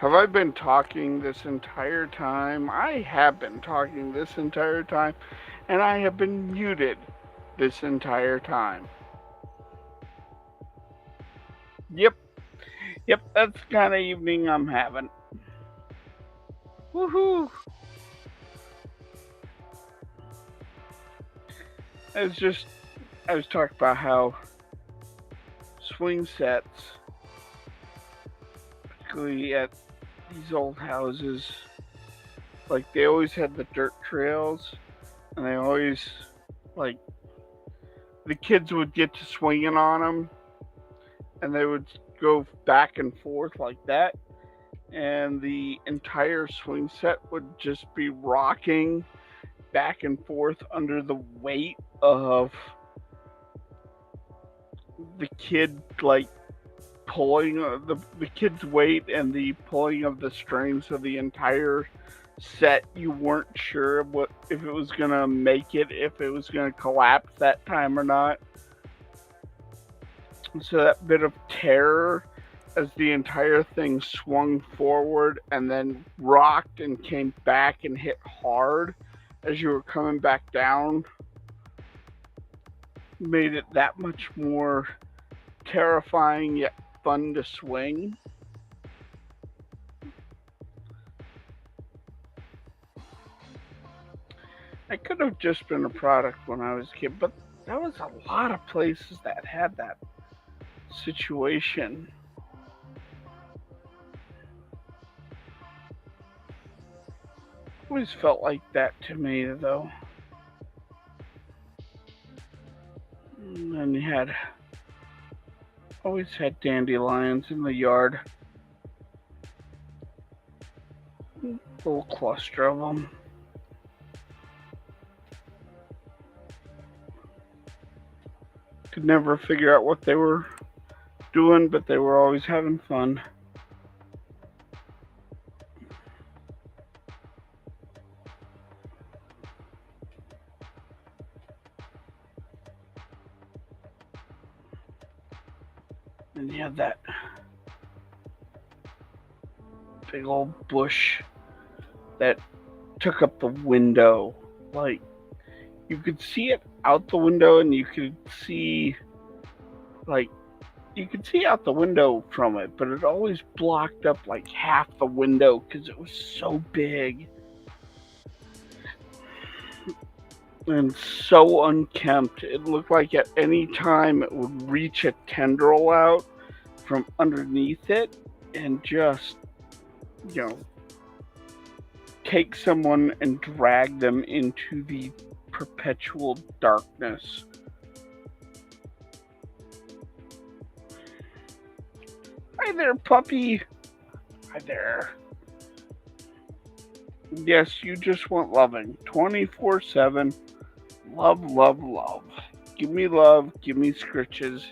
Have I been talking this entire time? I have been talking this entire time, and I have been muted this entire time. Yep, yep, that's the kind of evening I'm having. Woohoo! I was talking about how swing sets, particularly at these old houses, like they always had the dirt trails, and they always, like, the kids would get to swinging on them, and they would go back and forth like that, and the entire swing set would just be rocking back and forth under the weight of the kid, like pulling the kid's weight and the pulling of the strings of the entire set. You weren't sure what if it was gonna make it, if it was gonna collapse that time or not. So that bit of terror as the entire thing swung forward and then rocked and came back and hit hard as you were coming back down made it that much more terrifying yet fun to swing. It could have just been a product when I was a kid, but there was a lot of places that had that situation. Always felt like that to me, though. And you had always had dandelions in the yard. A little cluster of them. Could never figure out what they were doing, but they were always having fun. And you had that big old bush that took up the window. Like, you could see it out the window, and you could see, like, you could see out the window from it, but it always blocked up like half the window because it was so big and so unkempt. It looked like at any time it would reach a tendril out from underneath it and just, you know, take someone and drag them into the perpetual darkness. Hi there, puppy. Hi there. Yes, you just want loving 24/7. Love, love, love. Give me love, give me scritches,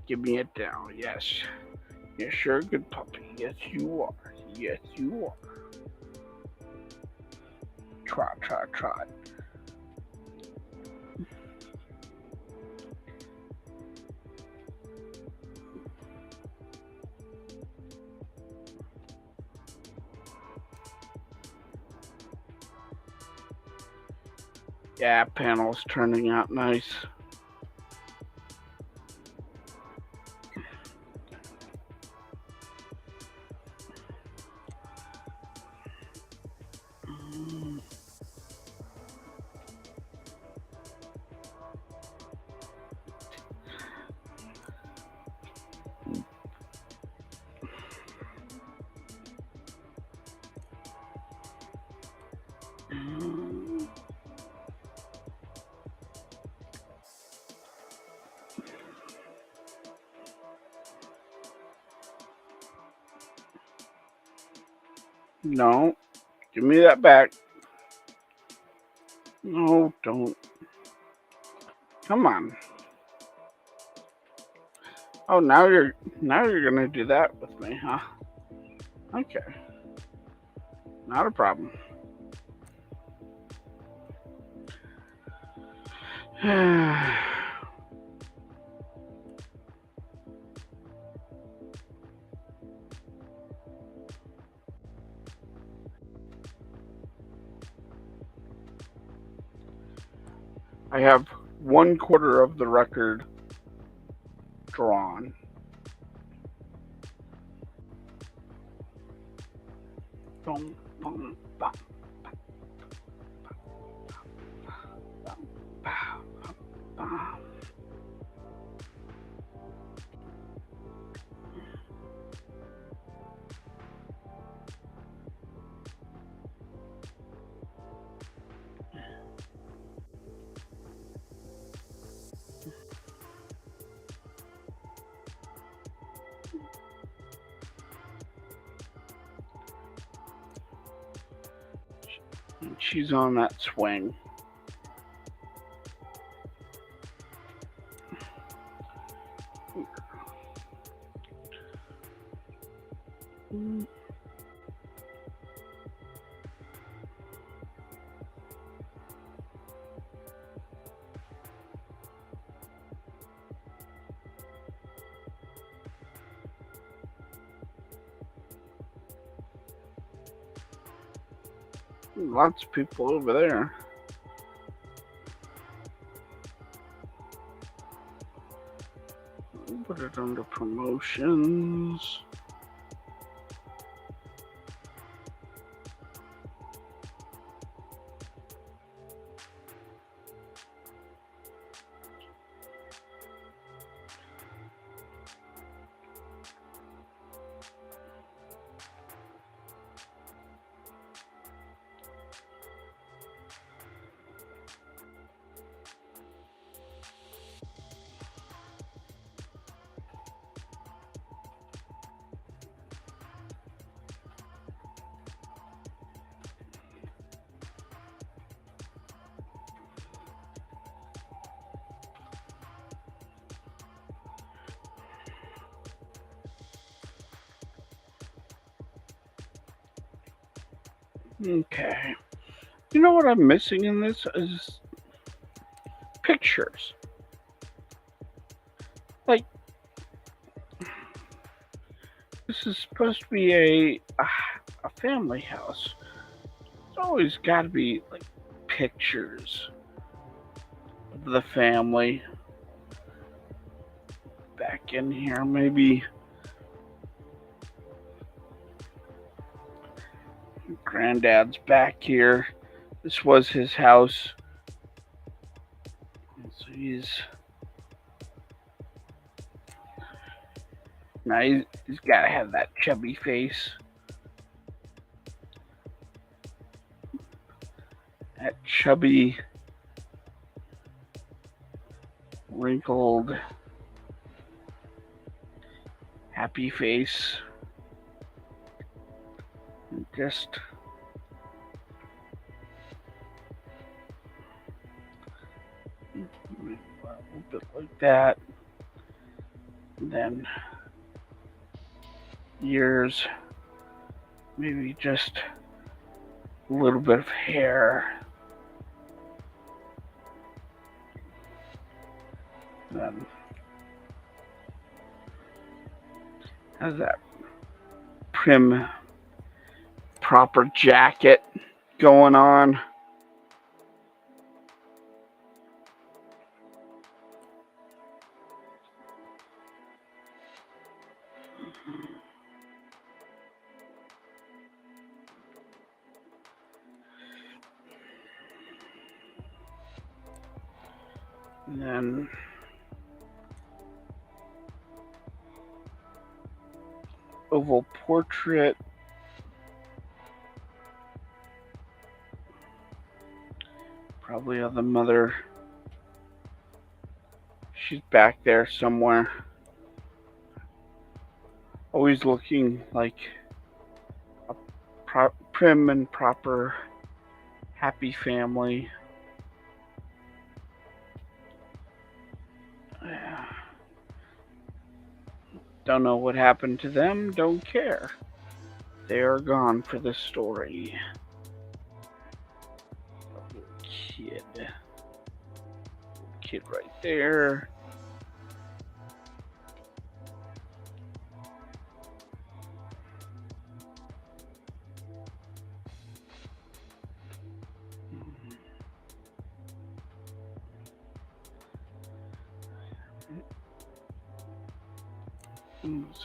give me it down. Yes. Yes, you're a good puppy. Yes, you are. Yes, you are. Trot, trot, trot. Yeah, panel's turning out nice. No, give me that back. No, don't. Come on. Oh, now you're gonna do that with me, huh? Okay, not a problem. I have 1/4 of the record drawn. Boom, boom, bum, bum. She's on that swing. Lots of people over there. Put it under promotions. Okay. You know what I'm missing in this is pictures. Like, this is supposed to be a family house. There's always got to be like pictures of the family back in here. Maybe Granddad's back here. This was his house. So he's got to have that chubby face. That chubby, wrinkled, happy face. And just a little bit like that. And then ears, maybe just a little bit of hair. Then has that prim, proper jacket going on. And then oval portrait. Probably of the mother. She's back there somewhere. Always looking like a prim and proper, happy family. Don't know what happened to them, don't care. They are gone for the story. Kid right there.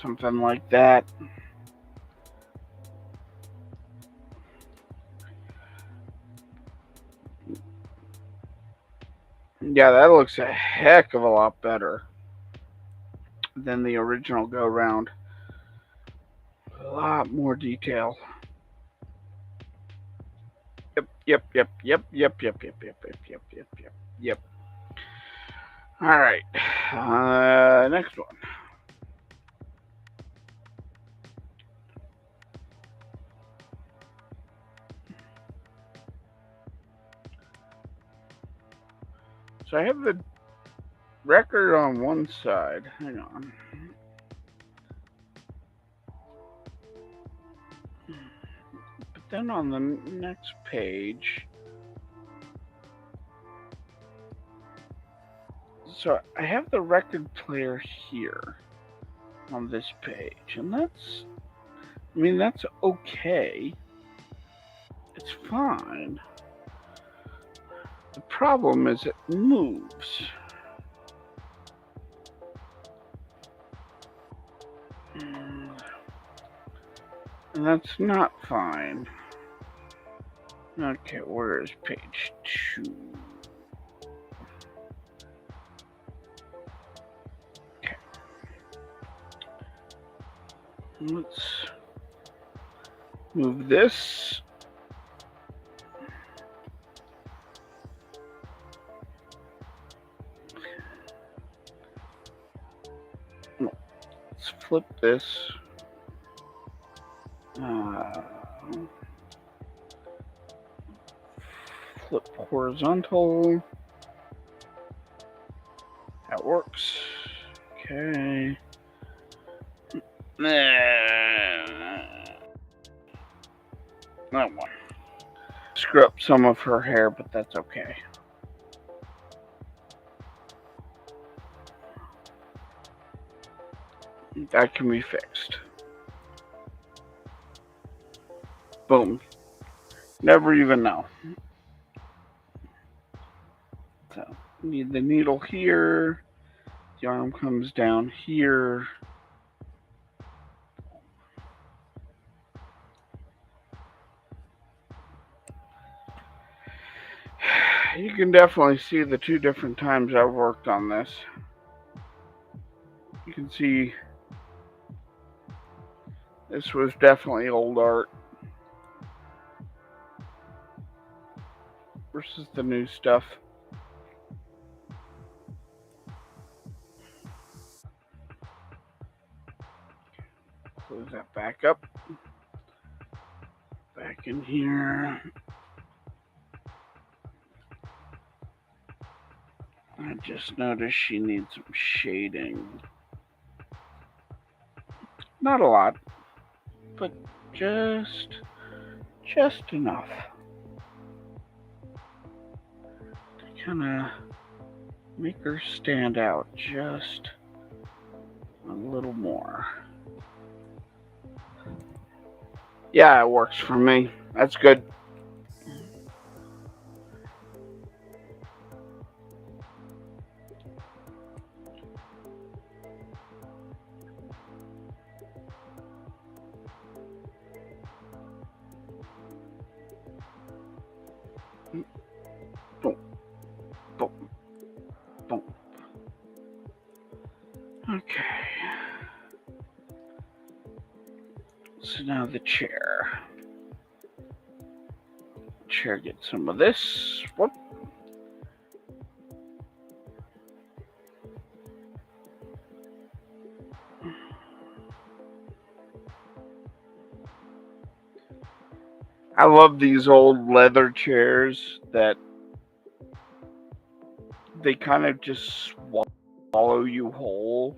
Something like that. Yeah, that looks a heck of a lot better than the original go round. A lot more detail. Yep. Yep. All right. Next one. So I have the record on one side. Hang on. But then on the next page, so I have the record player here on this page, and that's okay. It's fine. The problem is it moves. And that's not fine. Okay, where is page 2? Okay. Let's move this. Let's flip this. Flip horizontal. That works. Okay. That one. Screw up some of her hair, but that's okay. That can be fixed. Boom. Never even know. So, need the needle here. The arm comes down here. You can definitely see the two different times I've worked on this. You can see this was definitely old art versus the new stuff. Close that back up. Back in here. I just noticed she needs some shading. Not a lot, but just enough to kind of make her stand out just a little more. Yeah, it works for me. That's good. Boom, boom, boom. Okay. So now the chair. Chair gets some of this. Whoop. I love these old leather chairs that they kind of just swallow you whole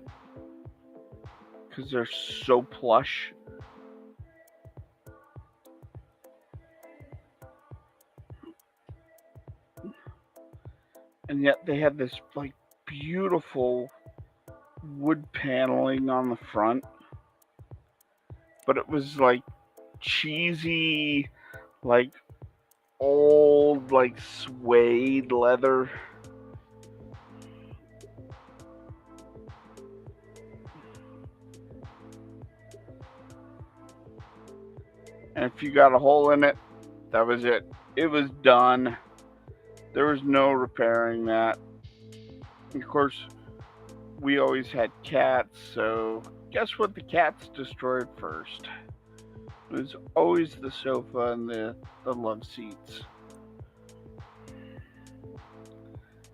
because they're so plush. And yet they had this like beautiful wood paneling on the front, but it was like cheesy, like old, like suede leather. And if you got a hole in it, that was it. It was done. There was no repairing that. And of course, we always had cats, so guess what the cats destroyed first? It was always the sofa and the love seats.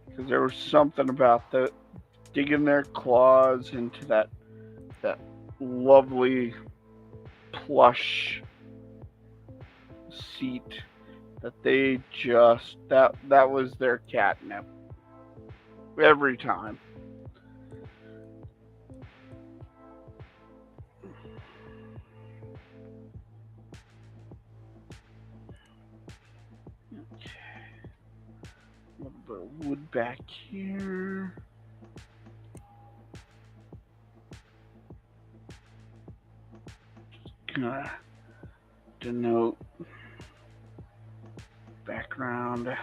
Because there was something about the digging their claws into that lovely plush seat that they just that was their catnip every time. A little bit of wood back here. Just gonna denote background.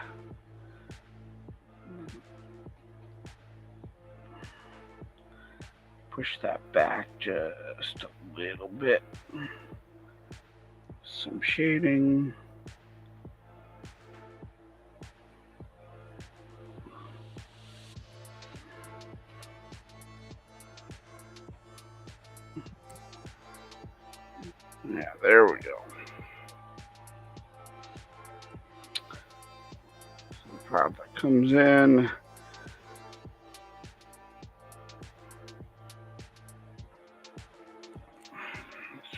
Push that back just a little bit. Some shading. Yeah, there we go. So the part that comes in.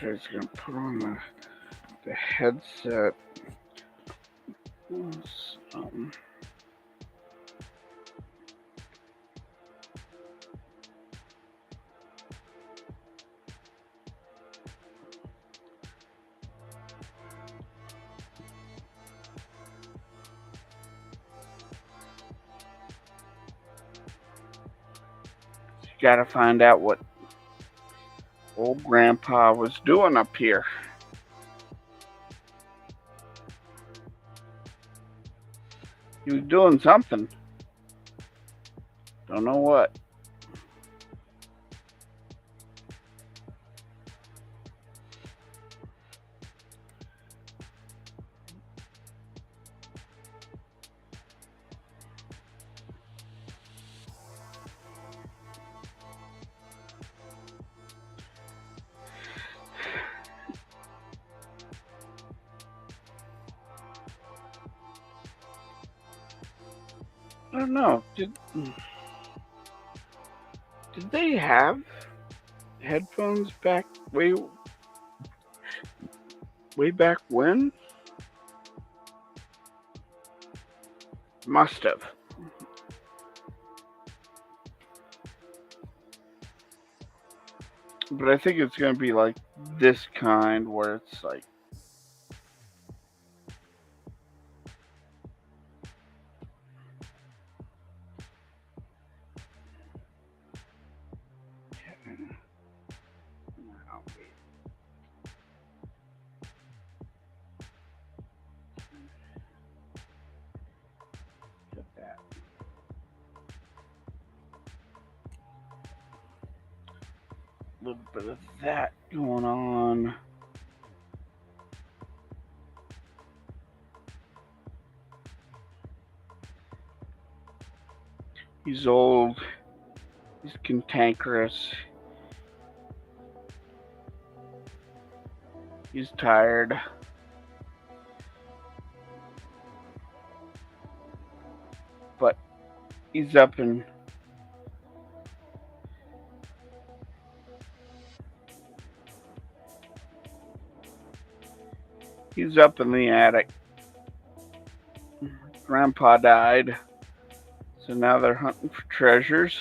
So it's gonna put on the headset. Gotta find out what old grandpa was doing up here. He was doing something. Don't know what. I don't know. Did they have headphones back way back when? Must have. But I think it's gonna be like this kind where it's like a little bit of that going on. He's old. He's cantankerous. He's tired. But he's up in the attic. Grandpa died. So now they're hunting for treasures.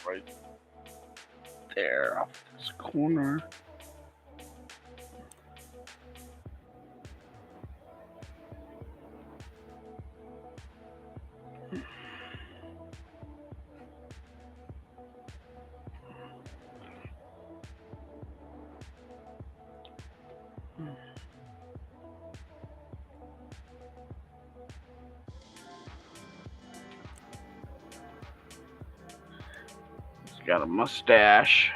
right there off this corner. He's got a mustache.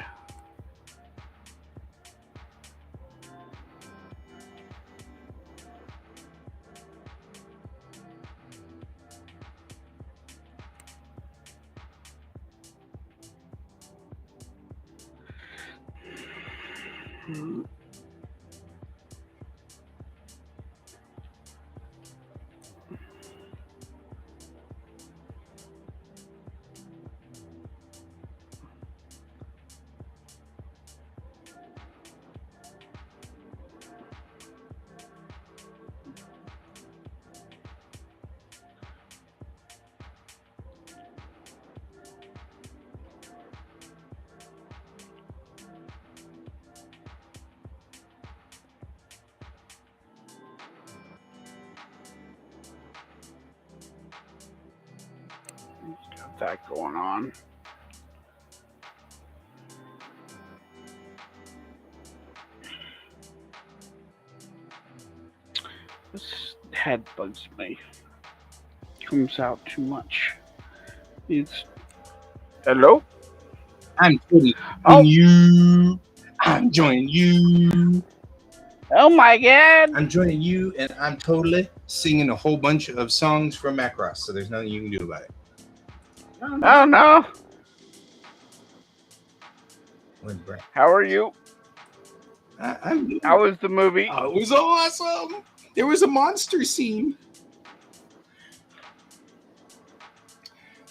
He's got that going on. This head bugs me. Comes out too much. It's hello. I'm joining you. I'm joining you. Oh my god! I'm joining you, and I'm totally singing a whole bunch of songs from Macross. So there's nothing you can do about it. Oh no! How are you? How was the movie? Oh, it was awesome. There was a monster scene.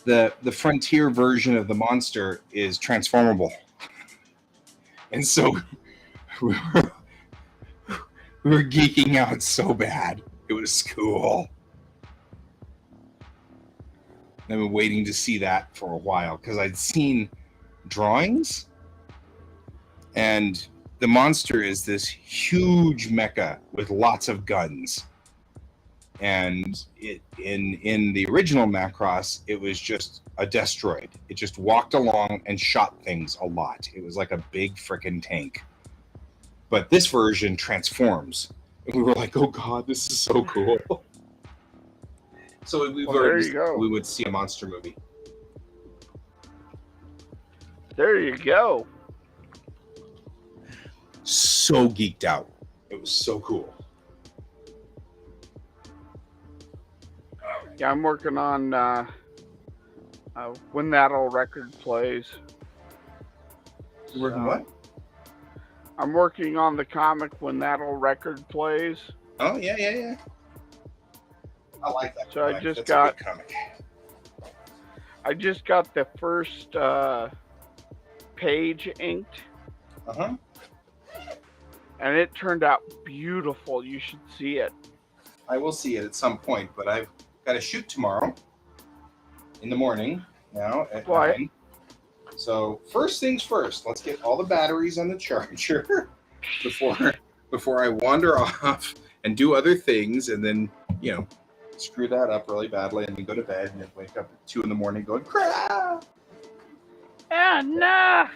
The Frontier version of the monster is transformable, and so we were geeking out so bad. It was cool. I've been waiting to see that for a while because I'd seen drawings, and the monster is this huge mecha with lots of guns. And in the original Macross, it was just a Destroid. It just walked along and shot things a lot. It was like a big frickin' tank. But this version transforms. And we were like, oh god, this is so cool. So we would see a monster movie. There you go. So geeked out. It was so cool. Yeah, I'm working on When That Old Record Plays. You're working what? I'm working on the comic When That Old Record Plays. Oh, yeah. I like that. So comic. That's a good comic. I just got the first page inked. Uh-huh. And it turned out beautiful. You should see it. I will see it at some point, but I've got to shoot tomorrow in the morning now at 9. So first things first, let's get all the batteries on the charger before I wander off and do other things, and then screw that up really badly and then go to bed and then wake up at 2 in the morning going crap. Ah, no.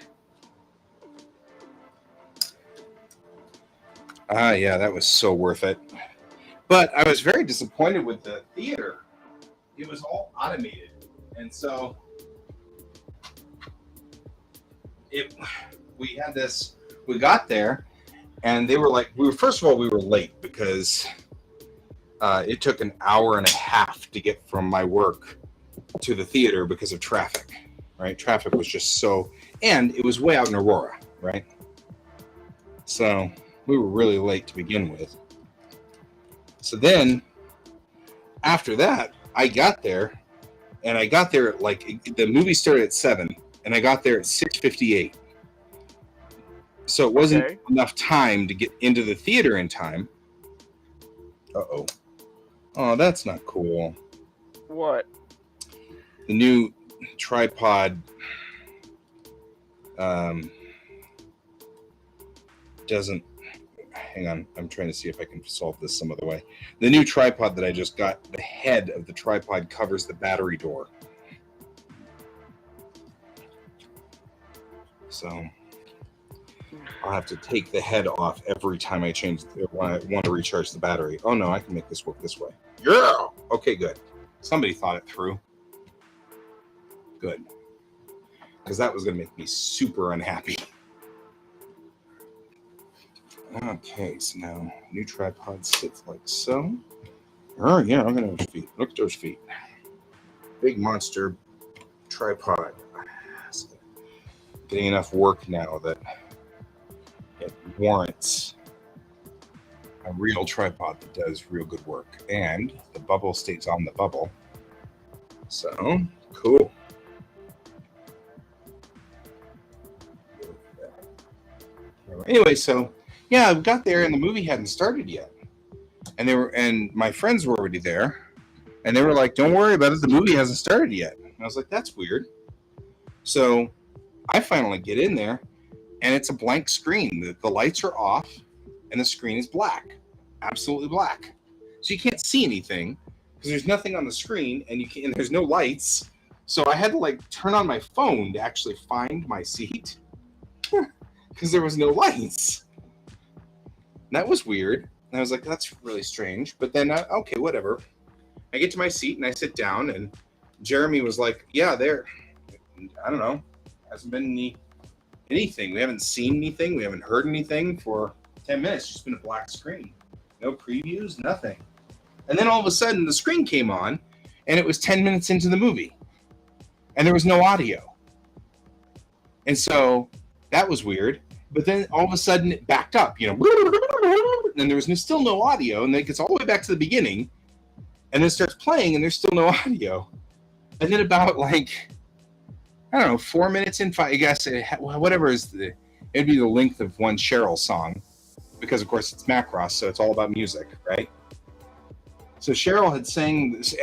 Yeah, that was so worth it. But I was very disappointed with the theater. It was all automated. And so we got there, and they were like, first of all, we were late because it took an hour and a half to get from my work to the theater because of traffic, right? Traffic was just and it was way out in Aurora, right? So we were really late to begin with. So then, after that, I got there, and I got there at the movie started at 7, and I got there at 6:58. So it wasn't enough time to get into the theater in time. Uh-oh. Oh, that's not cool. What? The new tripod doesn't. Hang on, I'm trying to see if I can solve this some other way. The new tripod that I just got, the head of the tripod covers the battery door. So I'll have to take the head off every time I change when I want to recharge the battery. Oh no, I can make this work this way. Yeah. Okay, good. Somebody thought it through. Good. Because that was going to make me super unhappy. Okay, so now new tripod sits like so. Oh yeah, look at those feet. Look at those feet. Big monster tripod. Getting enough work now that it warrants a real tripod that does real good work. And the bubble stays on the bubble. So, cool. Anyway, so yeah, we got there and the movie hadn't started yet. And my friends were already there. And they were like, don't worry about it, the movie hasn't started yet. And I was like, that's weird. So I finally get in there and it's a blank screen. The lights are off and the screen is black. Absolutely black. So you can't see anything because there's nothing on the screen and there's no lights. So I had to like turn on my phone to actually find my seat because there was no lights. And that was weird. And I was like, that's really strange. But then, okay, whatever. I get to my seat and I sit down and Jeremy was like, yeah, there. I don't know. Hasn't been anything. We haven't seen anything. We haven't heard anything for 10 minutes. It's just been a black screen. No previews, nothing. And then all of a sudden the screen came on and it was 10 minutes into the movie. And there was no audio. And so that was weird. But then all of a sudden it backed up, and there was still no audio. And then it gets all the way back to the beginning. And then it starts playing and there's still no audio. And then about like, I don't know, 4 minutes in, I guess, whatever it'd be the length of one Cheryl song. Because, of course, it's Macross, so it's all about music, right? So Cheryl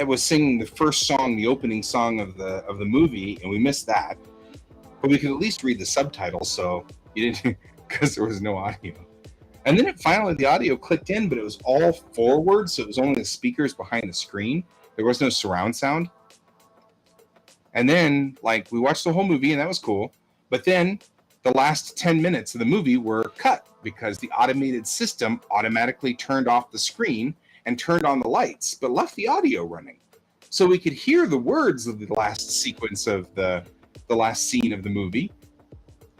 was singing the first song, the opening song of the movie, and we missed that. But we could at least read the subtitles, so you didn't, because there was no audio. And then the audio clicked in, but it was all forward, so it was only the speakers behind the screen. There was no surround sound. And then, like, we watched the whole movie, and that was cool. But then the last 10 minutes of the movie were cut because the automated system automatically turned off the screen and turned on the lights, but left the audio running. So we could hear the words of the last sequence of the last scene of the movie.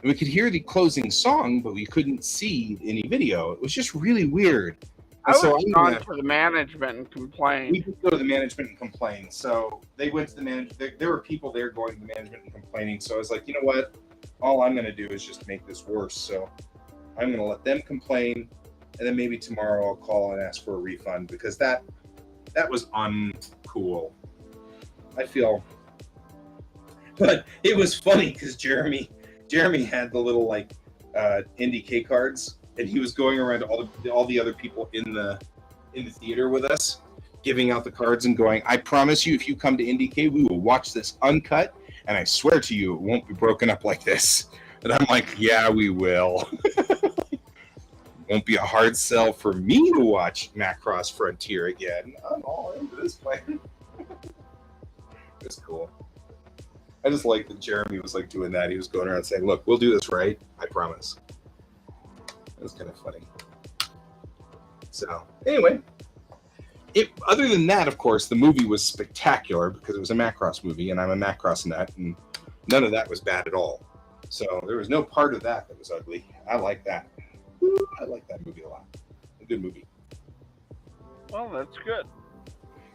And we could hear the closing song, but we couldn't see any video. It was just really weird. I was gone to the management and complained. We could go to the management and complain. So they went to the management. There were people there going to the management and complaining. So I was like, you know what? All I'm going to do is just make this worse. So I'm going to let them complain. And then maybe tomorrow I'll call and ask for a refund because that was uncool. I feel. But it was funny because Jeremy had the little like NDK cards. And he was going around to all the other people in the theater with us, giving out the cards and going, I promise you, if you come to IndieK, we will watch this uncut, and I swear to you, it won't be broken up like this. And I'm like, yeah, we will. Won't be a hard sell for me to watch Macross Frontier again. I'm all into this plan. It's cool. I just like that Jeremy was like doing that. He was going around saying, look, we'll do this right. I promise. It was kind of funny. So, anyway, other than that, of course, the movie was spectacular because it was a Macross movie, and I'm a Macross nut, and none of that was bad at all. So there was no part of that was ugly. I like that. I like that movie a lot. A good movie. Well, that's good.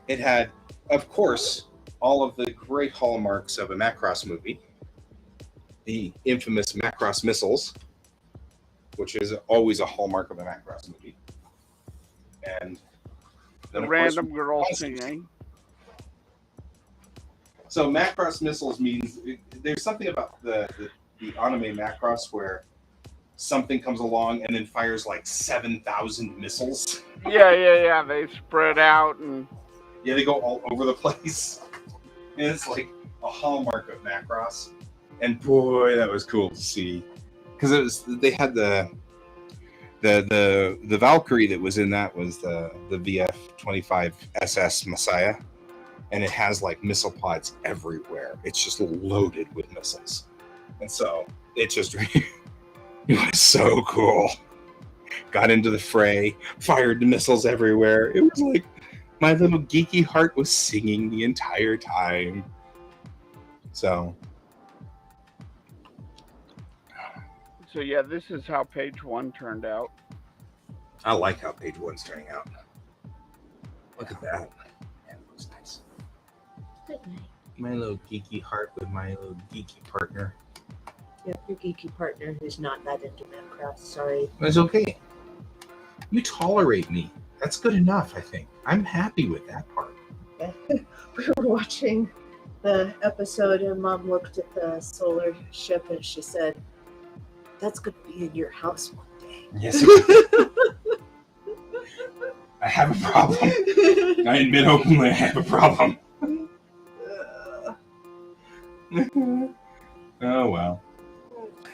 It had, of course, all of the great hallmarks of a Macross movie. The infamous Macross missiles, which is always a hallmark of a Macross movie. And the random girl singing. So Macross missiles means there's something about the anime Macross where something comes along and then fires like 7,000 missiles. Yeah. They spread out and they go all over the place. And it's like a hallmark of Macross. And boy, that was cool to see, because they had the Valkyrie that was in that was the VF-25 SS Messiah, and it has like missile pods everywhere. It's just loaded with missiles, and so it just it was so cool. Got into the fray, fired the missiles everywhere. It was like my little geeky heart was singing the entire time. So yeah, this is how page 1 turned out. I like how page 1's turning out. Look at that. Yeah, it looks nice. Good night. My little geeky heart with my little geeky partner. Yeah, your geeky partner who's not that into Minecraft. Sorry. It's okay. You tolerate me. That's good enough, I think. I'm happy with that part. We were watching the episode and Mom looked at the solar ship and she said, "That's going to be in your house one day." Yes. I have a problem. I admit openly I have a problem. Oh, well.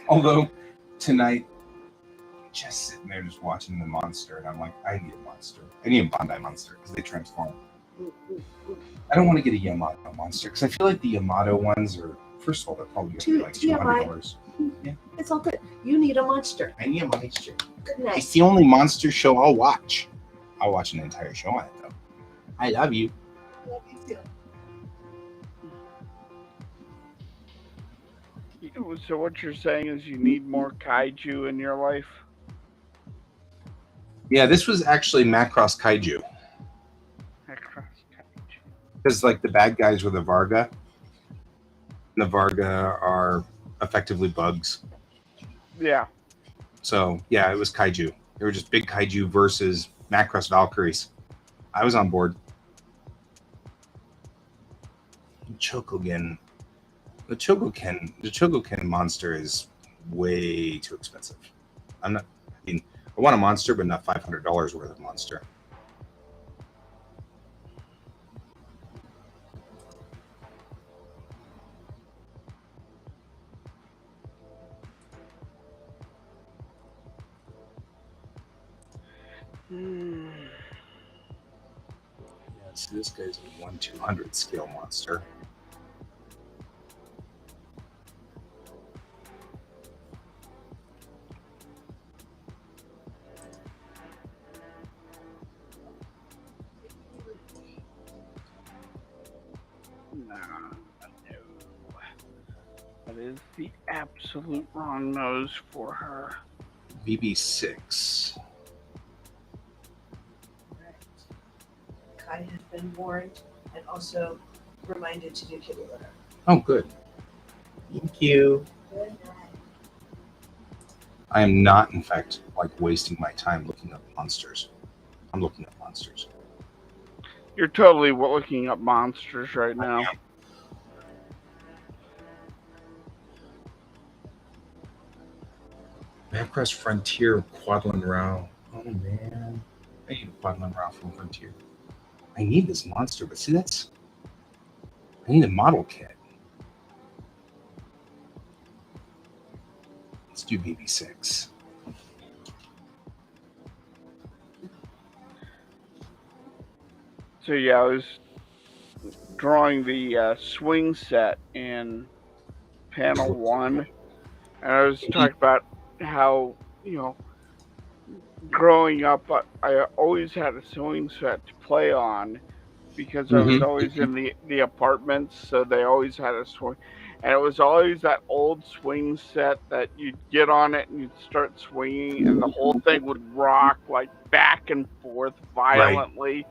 Although, tonight, just sitting there just watching the monster, and I'm like, I need a monster. I need a Bandai monster, because they transform. I don't want to get a Yamato monster, because I feel like the Yamato ones are, first of all, they're probably going to be like $200. Yeah. It's all good. You need a monster. I need a monster. Good night. It's the only monster show I'll watch. I'll watch an entire show on it, though. I love you. Love you too. So what you're saying is you need more kaiju in your life? Yeah, this was actually Macross Kaiju. Macross kaiju. Because, like, the bad guys were the Varga. And the Varga are effectively bugs. Yeah. So, yeah, it was Kaiju. They were just big Kaiju versus Macross Valkyries. I was on board. Chokogen. The Chogoken monster is way too expensive. I want a monster, but not $500 worth of monster. Yeah, so this guy's a 1/200 scale monster. No. That is the absolute wrong nose for her. VB6. Kai has been warned and also reminded to do kitty litter. Oh, good. Thank you. Good night. I am not, in fact, like wasting my time looking up monsters. I'm looking up monsters. You're totally looking up monsters right now. Macross Frontier Quadlin Rao. Oh man. I need a Quadlin Rao from Frontier. I need this monster, but see, I need a model kit. Let's do BB6. So yeah, I was drawing the swing set in panel 1, and I was talking about how, growing up, I always had a swing set to play on because I was always in the apartments, so they always had a swing. And it was always that old swing set that you'd get on it and you'd start swinging, and the whole thing would rock like back and forth violently. Right.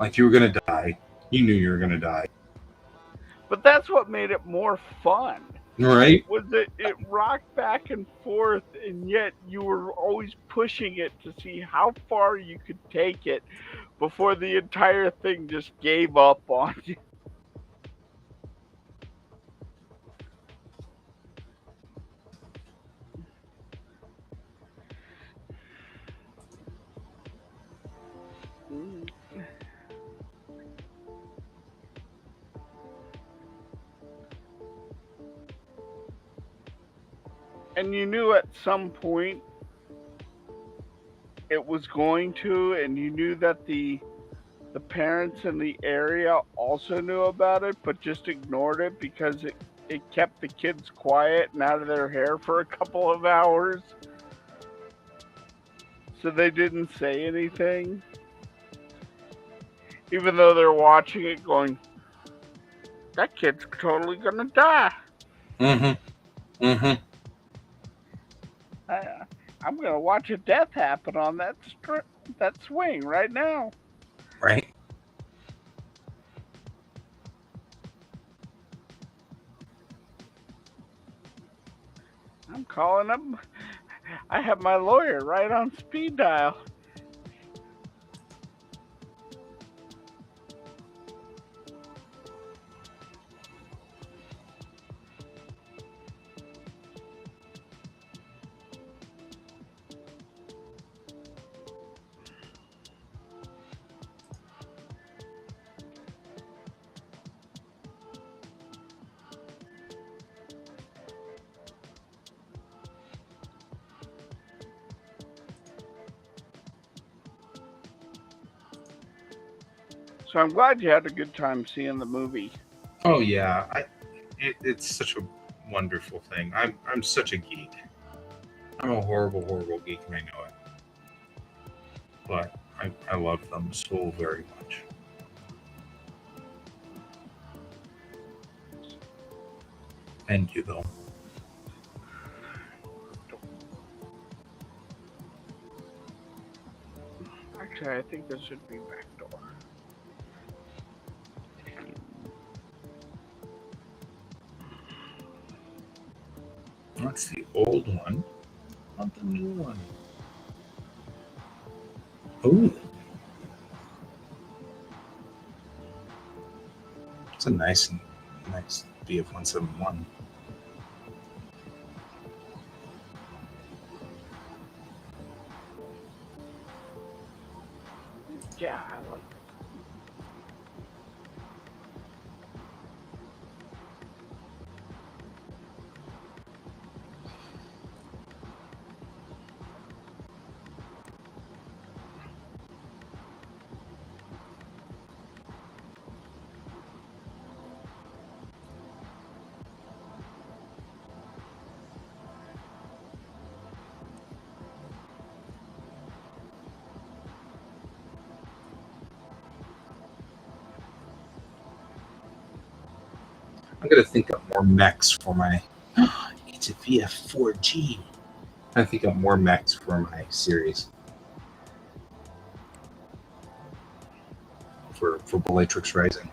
Like you were going to die. You knew you were going to die. But that's what made it more fun. Right? Was it rocked back and forth, and yet you were always pushing it to see how far you could take it before the entire thing just gave up on you. And you knew at some point it was going to, and you knew that the parents in the area also knew about it, but just ignored it because it kept the kids quiet and out of their hair for a couple of hours. So they didn't say anything, even though they're watching it going, that kid's totally gonna die. Mm-hmm. Mm-hmm. I, I'm gonna watch a death happen on that swing right now. Right. I'm calling up. I have my lawyer right on speed dial. So I'm glad you had a good time seeing the movie. Oh yeah. It's such a wonderful thing. I'm such a geek. I'm a horrible, horrible geek, and I know it. But I love them so very much. Thank you, though. Actually, I think this should be back door. That's the old one, not the new one. Ooh. It's a nice BF-171. Yeah, I like it. I'm gonna think up more mechs for my. It's a VF4G. I think up more mechs for my series for Bellatrix Rising.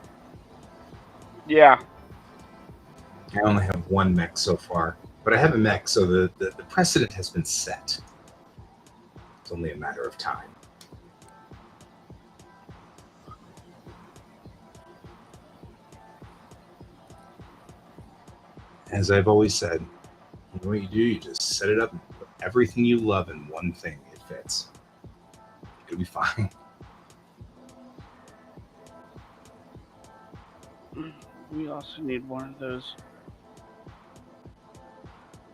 Yeah. I only have one mech so far, but I have a mech, so the precedent has been set. It's only a matter of time. As I've always said, you know what you do? You just set it up and put everything you love in one thing. It fits. It'll be fine. We also need one of those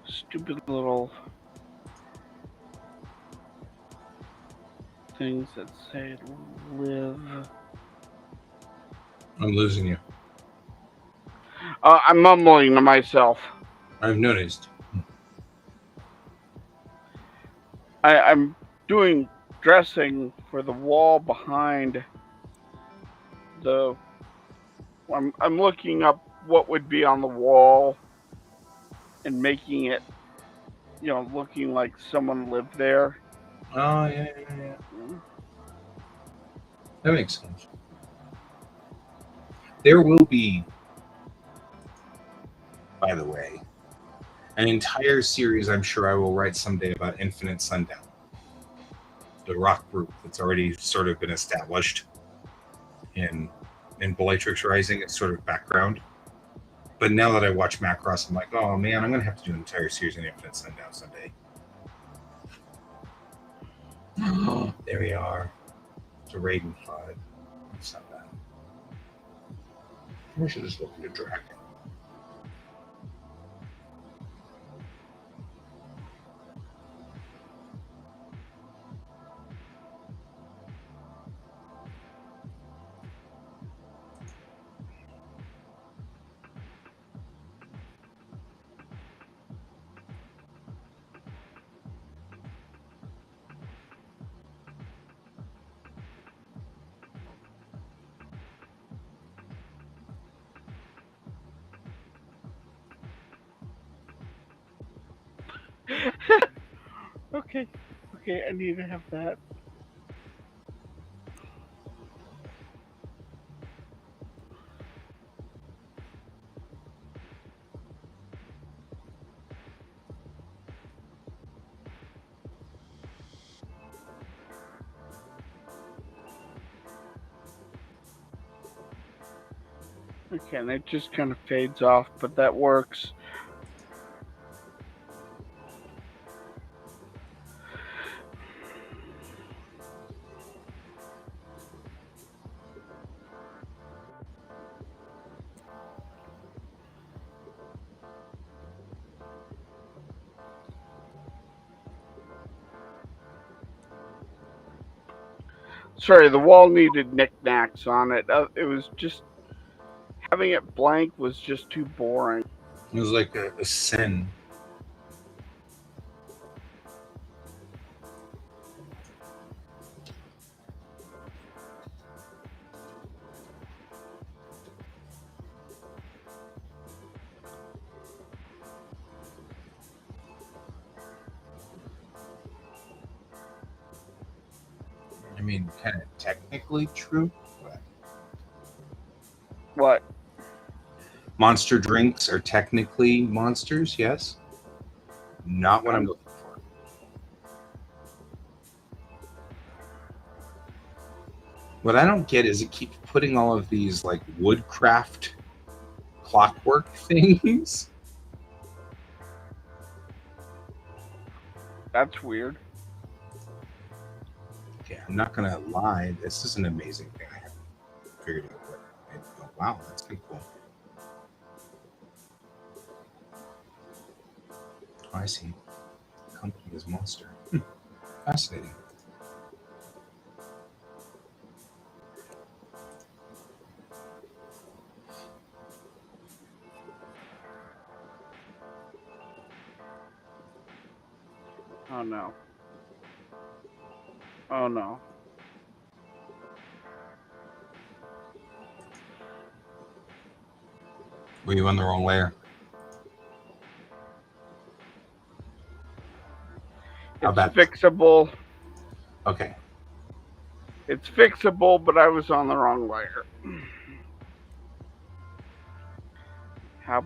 stupid little things that say live. I'm losing you. I'm mumbling to myself. I've noticed. I'm doing dressing for the wall behind the. I'm looking up what would be on the wall and making it, looking like someone lived there. Oh, yeah. That makes sense. There will be, by the way, an entire series I'm sure I will write someday about Infinite Sundown. The rock group that's already sort of been established in Bellatrix Rising. It's sort of background. But now that I watch Macross, I'm like, oh man, I'm going to have to do an entire series on Infinite Sundown someday. There we are. It's a Raiden 5. It's not bad. We should just look into Dragon. Okay. Okay, I need to have that. Okay, and it just kind of fades off, but that works. Sorry, the wall needed knickknacks on it. It was just having it blank was just too boring. It was like a sin. I mean, kind of technically true. But What? monster drinks are technically monsters, yes. Not what I'm looking for. What I don't get is it keeps putting all of these like woodcraft clockwork things. That's weird. Okay, I'm not gonna lie. This is an amazing thing. I haven't figured out what. Oh, wow, that's kind of cool. Oh, I see. Company is monster. Fascinating. Oh no. Oh no. Were you on the wrong layer? How It's bad? fixable. Okay. It's fixable, but I was on the wrong layer. How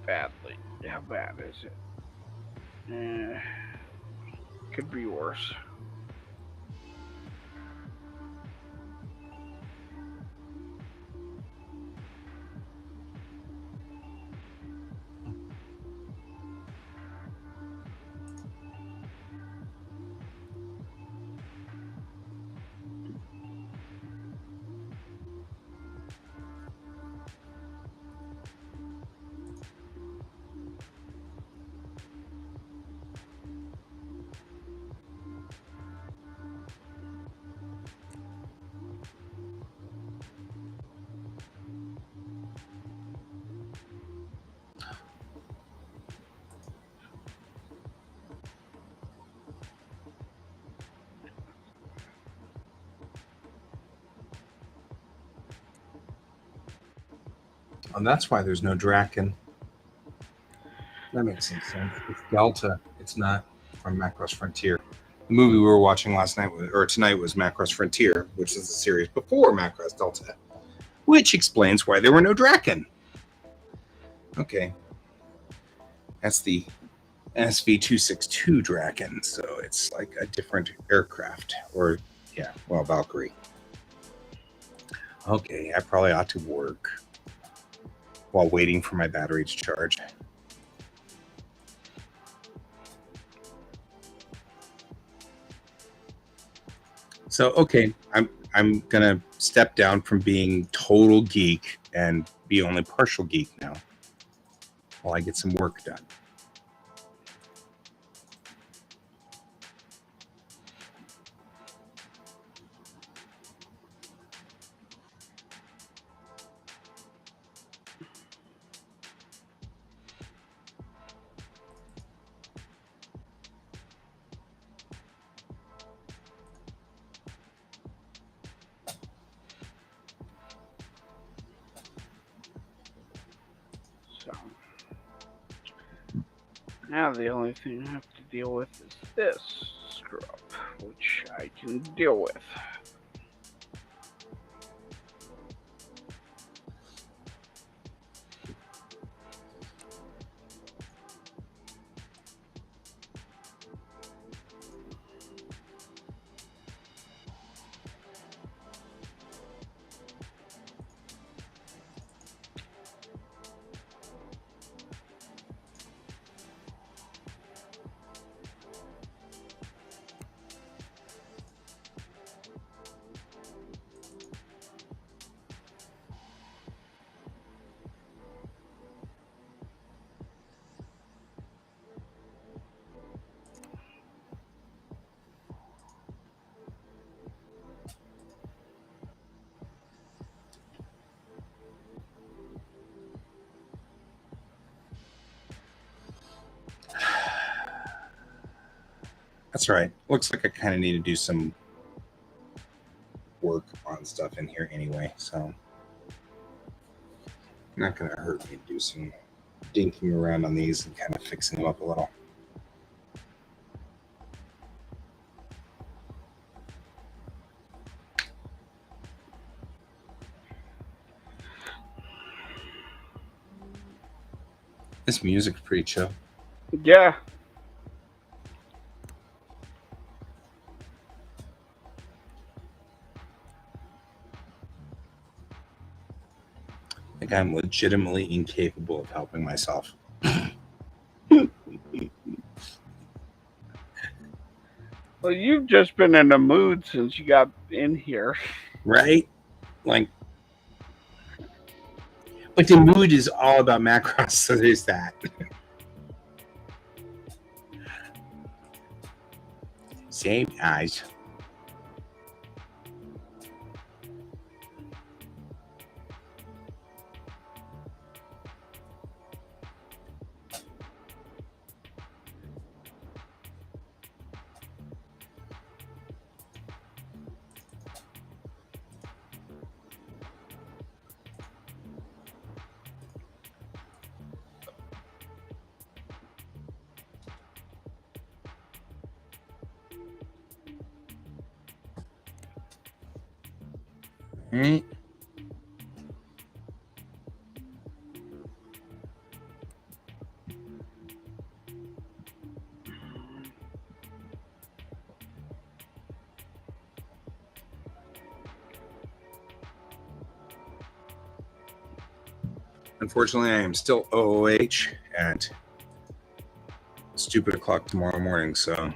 badly? How bad is it? Could be worse. And that's why there's no Draken. That makes some sense. It's Delta. It's not from Macross Frontier. The movie we were watching last night or tonight was Macross Frontier, which is the series before Macross Delta, which explains why there were no Draken. Okay, that's the SV-262 Draken, so it's like a different aircraft, or yeah, well, Valkyrie. Okay, I probably ought to work while waiting for my battery to charge. So okay, I'm gonna step down from being total geek and be only partial geek now, while I get some work done. So now the only thing I have to deal with is this screw up, which I can deal with. That's right. Looks like I kind of need to do some work on stuff in here anyway, so not going to hurt me to do some dinking around on these and kind of fixing them up a little. This music's pretty chill. Yeah. I think I'm legitimately incapable of helping myself. Well, you've just been in a mood since you got in here. Right? Like, but the mood is all about Macross, so there's that. Same eyes. Right? Unfortunately, I am still OOH at stupid o'clock tomorrow morning, so.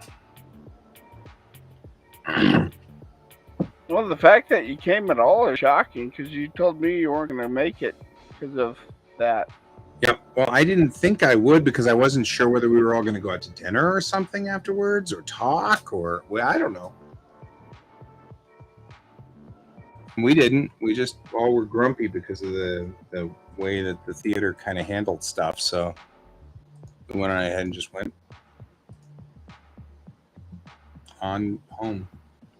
Well, the fact that you came at all is shocking because you told me you weren't going to make it because of that. Yep. Well, I didn't think I would because I wasn't sure whether we were all going to go out to dinner or something afterwards or talk or, well, I don't know. We didn't. We just all were grumpy because of the way that the theater kind of handled stuff. So we went ahead and just went on home.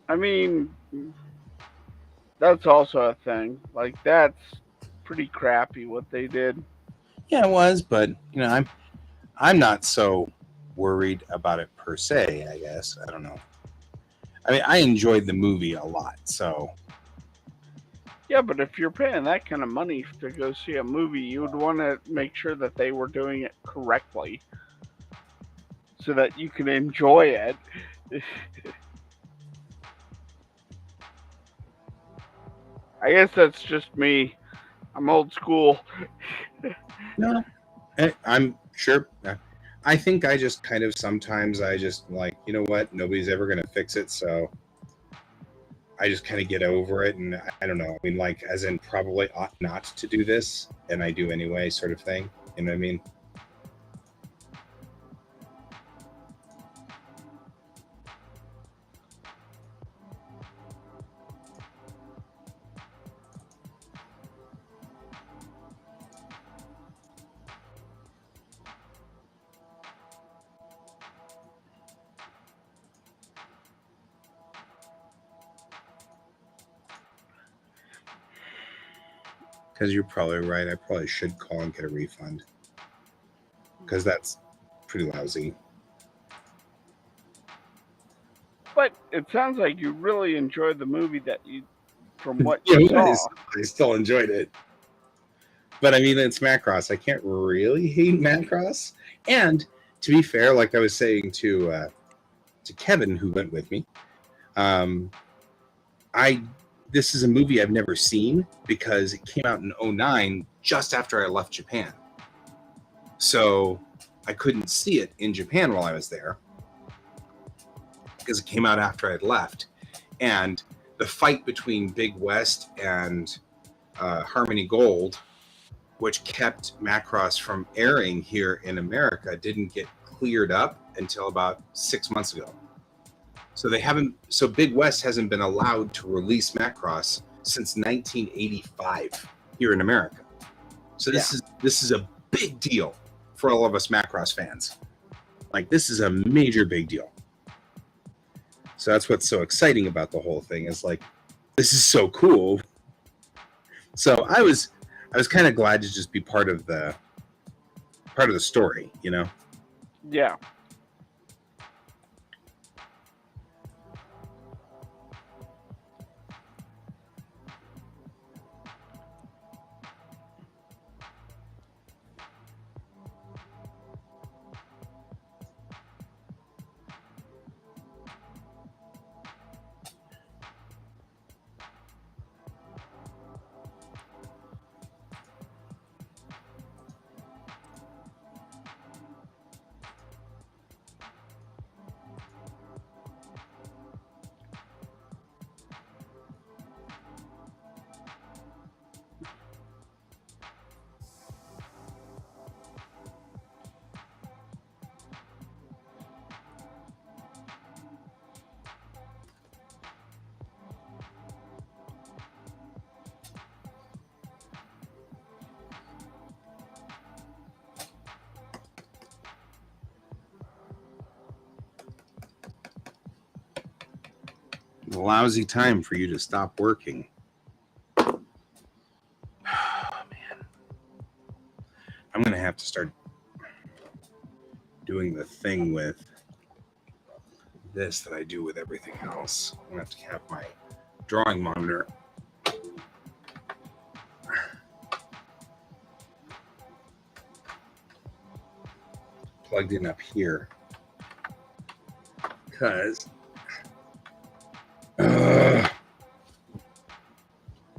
I mean, that's also a thing. Like, that's pretty crappy what they did. Yeah, it was, but you know, I'm not so worried about it per se. I guess I don't know. I mean, I enjoyed the movie a lot, so. Yeah, but if you're paying that kind of money to go see a movie, you would want to make sure that they were doing it correctly so that you can enjoy it. I guess that's just me. I'm old school. No, I'm sure. I think I just kind of sometimes I just like, you know what? Nobody's ever going to fix it, so I just kind of get over it. And I don't know. I mean, like, as in probably ought not to do this, and I do anyway, sort of thing. You know what I mean? Because you're probably right. I probably should call and get a refund. Because that's pretty lousy. it sounds like you really enjoyed the movie from what Yeah, you it saw. was. I still enjoyed it. But I mean, it's Macross. I can't really hate Macross. And to be fair, like I was saying to Kevin, who went with me, this is a movie I've never seen because it came out in 2009, just after I left Japan. So I couldn't see it in Japan while I was there because it came out after I'd left. And the fight between Big West and Harmony Gold, which kept Macross from airing here in America, didn't get cleared up until about 6 months ago. So Big West hasn't been allowed to release Macross since 1985 here in America. So this is a big deal for all of us Macross fans. Like, this is a major big deal. So that's what's so exciting about the whole thing, is like, this is so cool. So I was kind of glad to just be part of the story, you know? Yeah. Lousy time for you to stop working. Oh, man. I'm going to have to start doing the thing with this that I do with everything else. I'm going to have my drawing monitor plugged in up here, because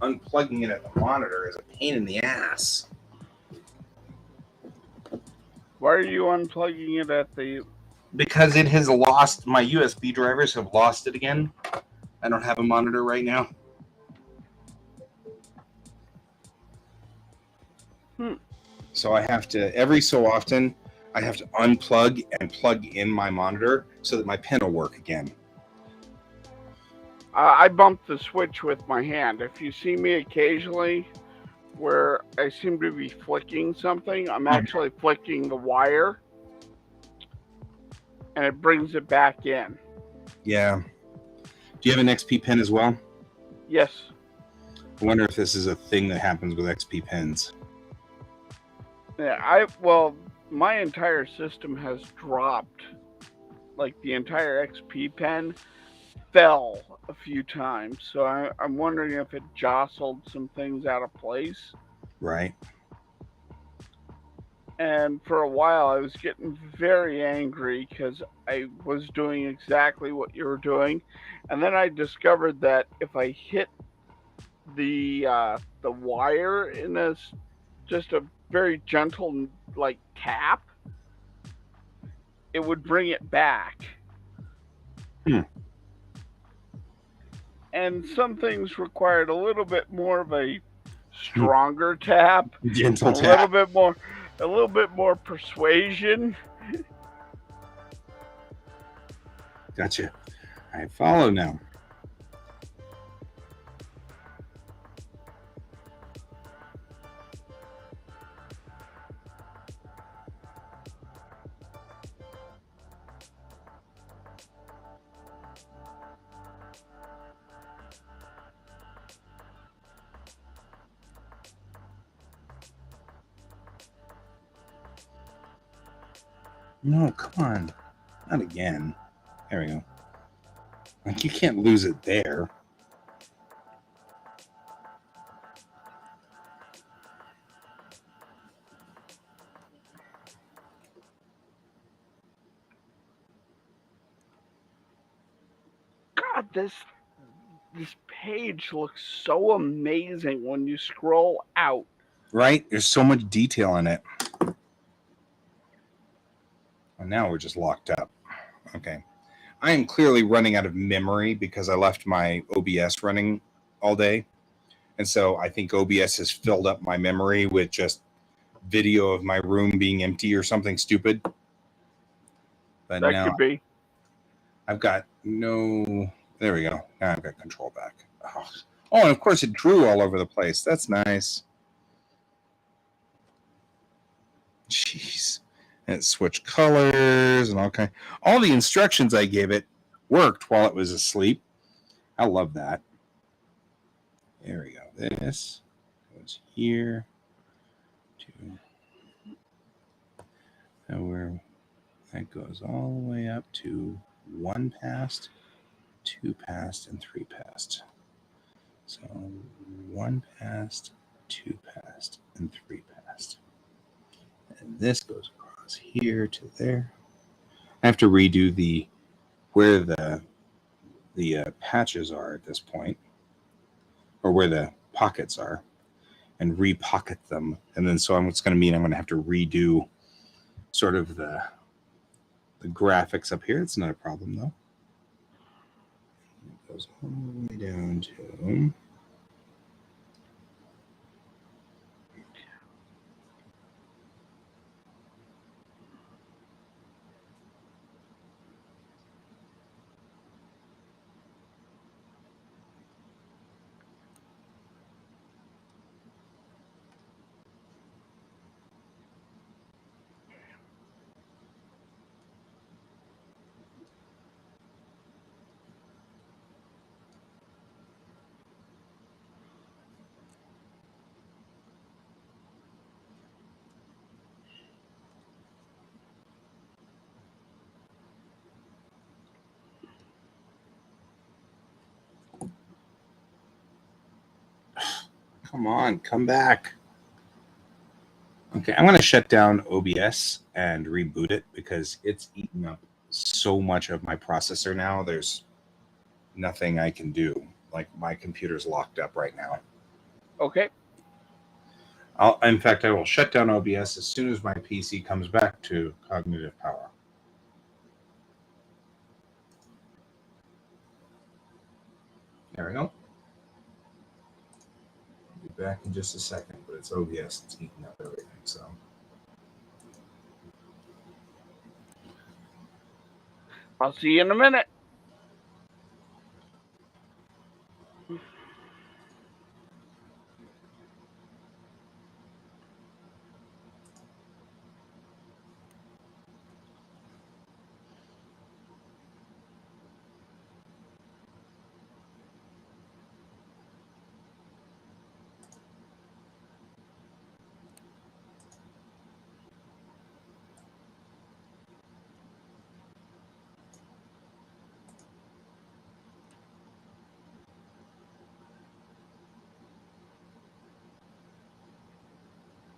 unplugging it at the monitor is a pain in the ass. Why are you unplugging it at the... Because it has lost, my USB drivers have lost it again. I don't have a monitor right now. So I have to, every so often, I have to unplug and plug in my monitor so that my pen will work again. I bumped the switch with my hand. If you see me occasionally where I seem to be flicking something, I'm actually flicking the wire, and it brings it back in. Yeah. Do you have an XP pen as well? Yes. I wonder if this is a thing that happens with XP pens. Yeah, my entire system has dropped. Like, the entire XP pen fell a few times, so I'm wondering if it jostled some things out of place. Right. And for a while, I was getting very angry because I was doing exactly what you were doing, and then I discovered that if I hit the wire in just a very gentle like tap, it would bring it back. And some things required a little bit more of a stronger tap, Gentle a tap. little bit more persuasion. Gotcha. I follow now. No, come on. Not again. There we go. Like, you can't lose it there. God, this page looks so amazing when you scroll out. Right? There's so much detail in it. And now we're just locked up. Okay. I am clearly running out of memory because I left my OBS running all day. And so I think OBS has filled up my memory with just video of my room being empty or something stupid. But That now could be. I've got no... There we go. Now I've got control back. Oh, and of course it drew all over the place. That's nice. Jeez. And it switched colors and all the instructions I gave it worked while it was asleep. I love that. There we go. This goes here to where that goes all the way up to 1 past, 2 past, and 3 past. So 1 past, 2 past, and 3 past. And this goes across here to there. I have to redo where the patches are at this point, or where the pockets are, and repocket them. And then so it's going to mean I'm going to have to redo sort of the graphics up here. It's not a problem though. It goes all the way down to come on, come back. Okay, I'm going to shut down OBS and reboot it because it's eating up so much of my processor now. There's nothing I can do. Like, my computer's locked up right now. Okay. In fact, I will shut down OBS as soon as my PC comes back to cognitive power. There we go. I'll be back in just a second, but it's OBS that's eating up everything, so. I'll see you in a minute.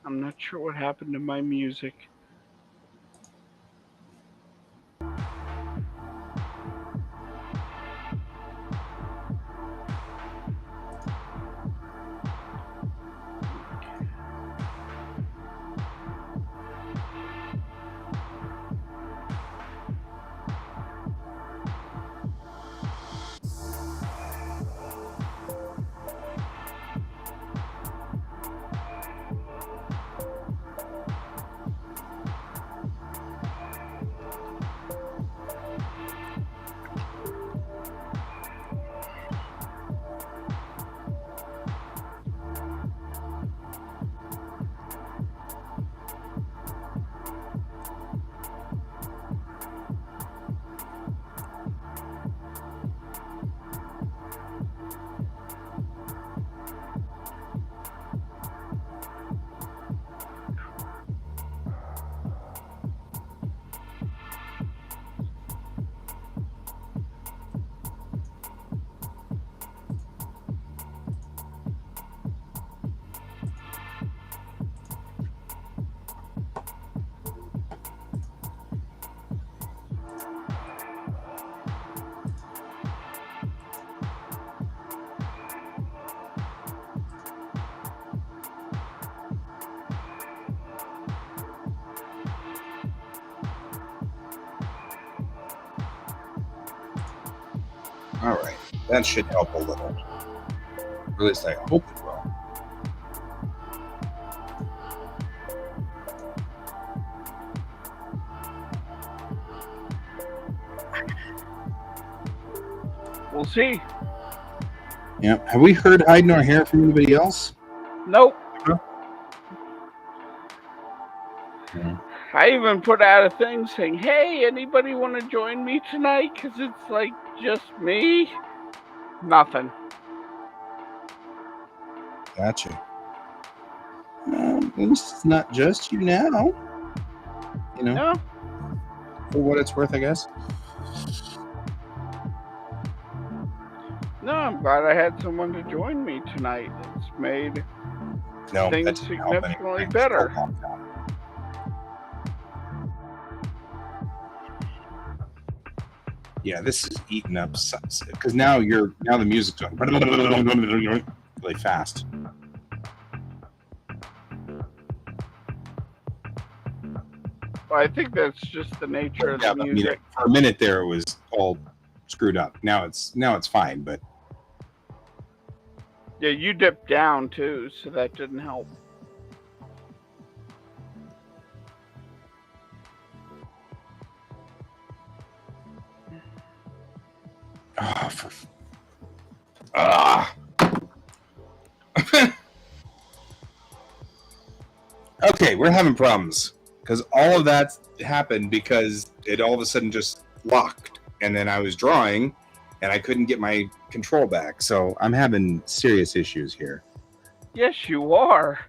I'm not sure what happened to my music. All right. That should help a little. Or at least I hope it will. We'll see. Yeah. Have we heard hide nor hair from anybody else? Nope. Huh? Yeah. I even put out a thing saying, hey, anybody want to join me tonight? Because it's like just me. Nothing. Gotcha. At least it's not just you now. You know, No. for what it's worth, I guess. No, I'm glad I had someone to join me tonight. It's made No, things that didn't help significantly anything. better. Still locked out. Yeah, this is eating up because now the music's going really fast. Well, I think that's just the nature of Yeah, the but, music. for a minute there, it was all screwed up. Now it's fine, but Yeah, you dipped down too, so that didn't help. Okay, we're having problems because all of that happened because it all of a sudden just locked, and then I was drawing, and I couldn't get my control back. So I'm having serious issues here. Yes, you are.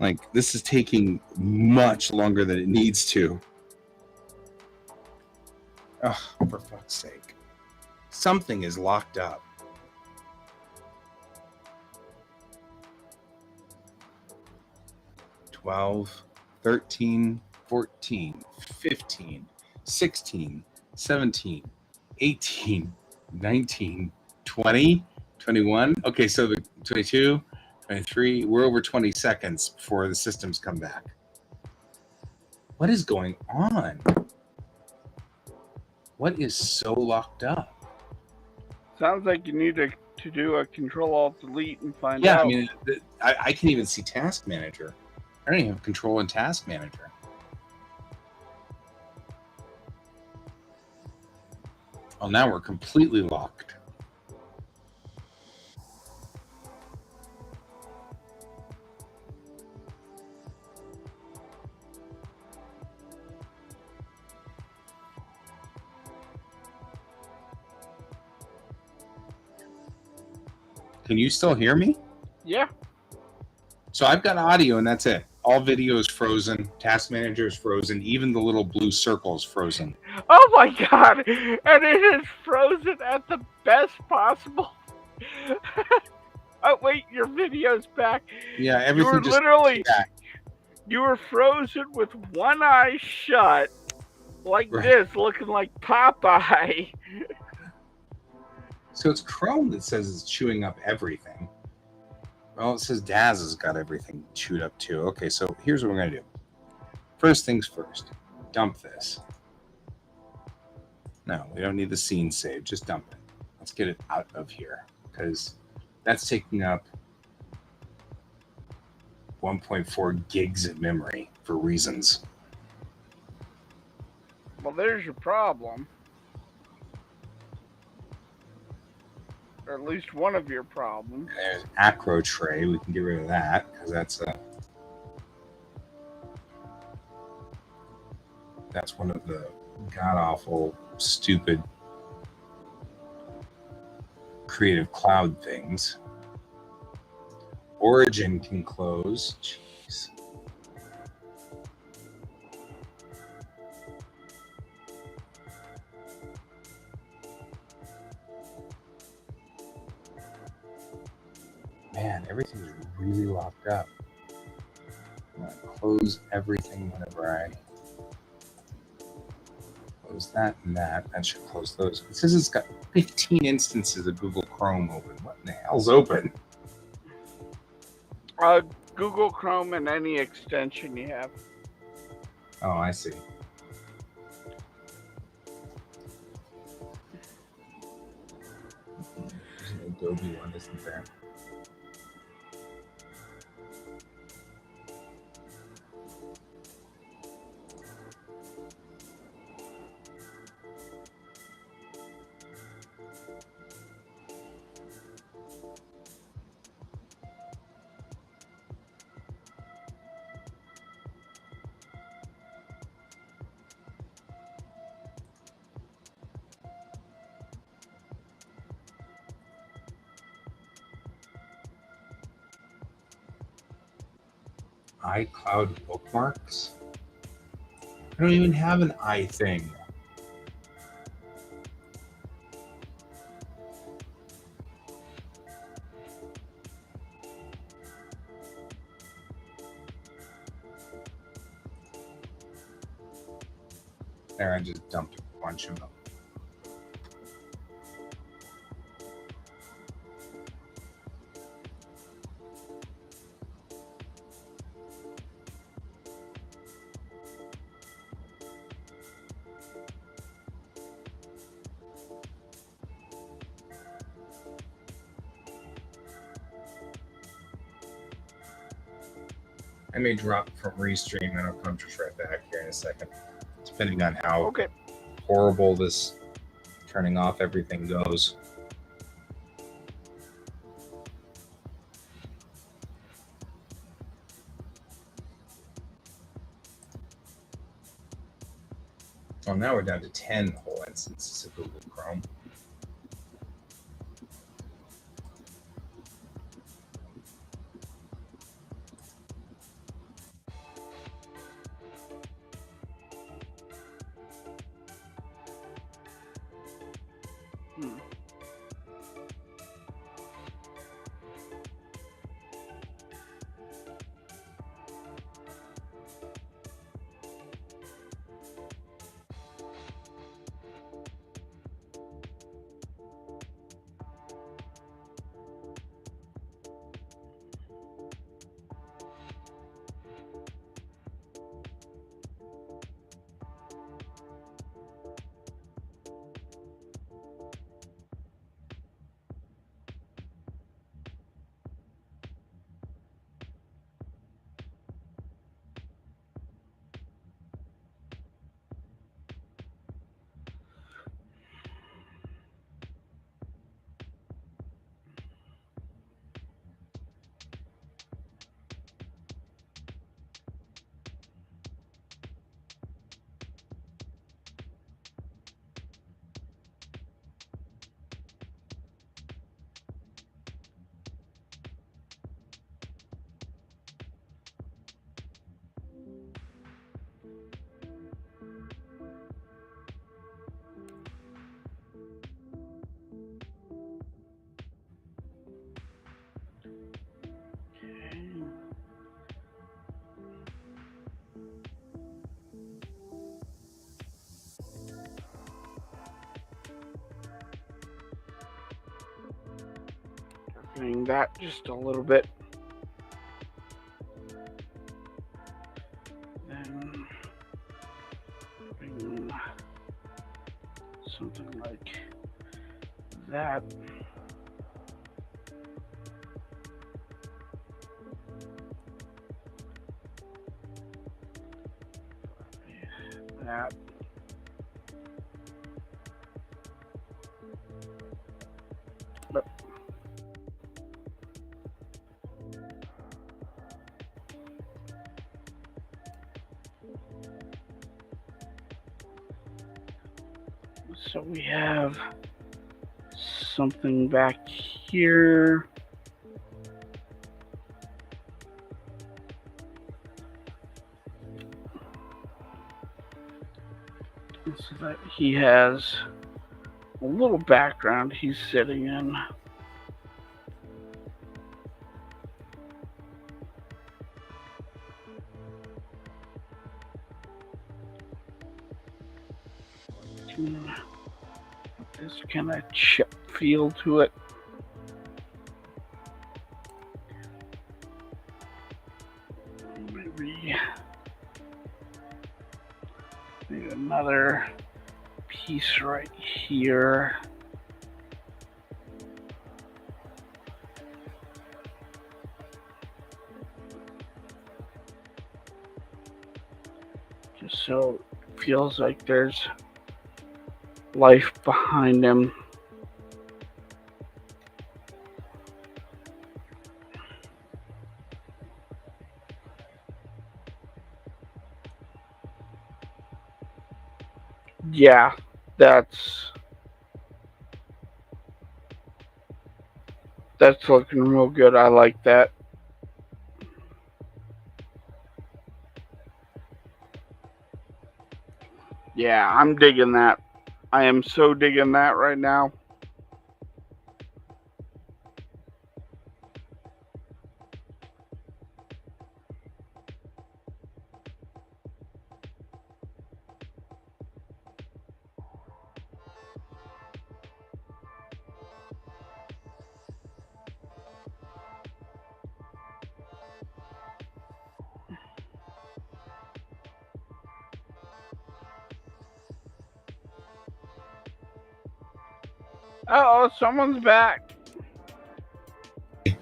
Like, this is taking much longer than it needs to. Oh, for fuck's sake. Something is locked up. $12, $13, $14, $15, $16, $17, $18, $19, $20, $21. Okay, so the 22, 23, we're over 20 seconds before the systems come back. What is going on? What is so locked up? Sounds like you need to do a Control-Alt-Delete and find Yeah, out. I mean, I can't even see Task Manager. I don't even have Control and Task Manager. Well, now we're completely locked. Can you still hear me? Yeah. So I've got audio and that's it. All video is frozen. Task Manager is frozen. Even the little blue circle is frozen. Oh my god! And it is frozen at the best possible. Oh wait, your video's back. Yeah, everything You were just literally back. you were frozen with one eye shut, like Right. this, looking like Popeye. So it's Chrome that says it's chewing up everything. Well, it says Daz has got everything chewed up too. Okay, so here's what we're going to do. First things first, dump this. No, we don't need the scene saved. Just dump it. Let's get it out of here because that's taking up 1.4 gigs of memory for reasons. Well, there's your problem. Or at least one of your problems. There's Acro Tray. We can get rid of that because that's one of the god-awful, stupid Creative Cloud things. Origin can close. Jeez. Man, everything's really locked up. I'm going to close everything whenever I close that and that. That should close those. It says it's got 15 instances of Google Chrome open. What in the hell's open? Google Chrome and any extension you have. Oh, I see. Adobe one, isn't there? iCloud bookmarks? I don't even have an i thing. There, I just dumped a bunch of them. I may drop from Restream and I'll come just right back here in a second, depending on how Okay. horrible this turning off everything goes. Well, now we're down to 10 whole instances of Google Chrome. Darkening that just a little bit. Then bring something like that. That. But so we have something back here. So that he has a little background he's sitting in. This kind of chip feel to it. Maybe another piece right here. So it feels like there's life behind him. Yeah, that's looking real good. I like that. Yeah, I'm digging that. I am so digging that right now. Oh, someone's back. In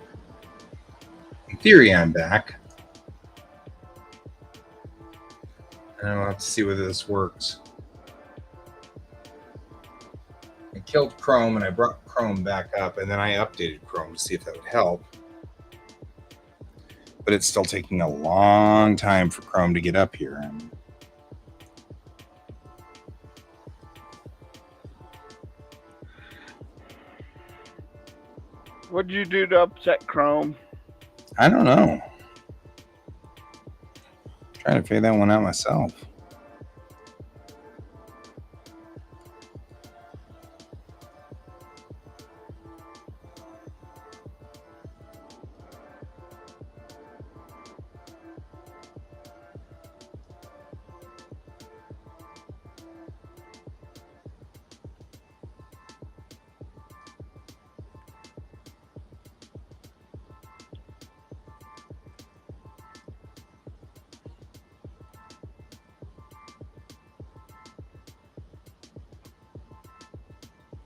theory, I'm back. And I'll have to see whether this works. I killed Chrome and I brought Chrome back up, and then I updated Chrome to see if that would help. But it's still taking a long time for Chrome to get up here. What'd you do to upset Chrome? I don't know. I'm trying to figure that one out myself.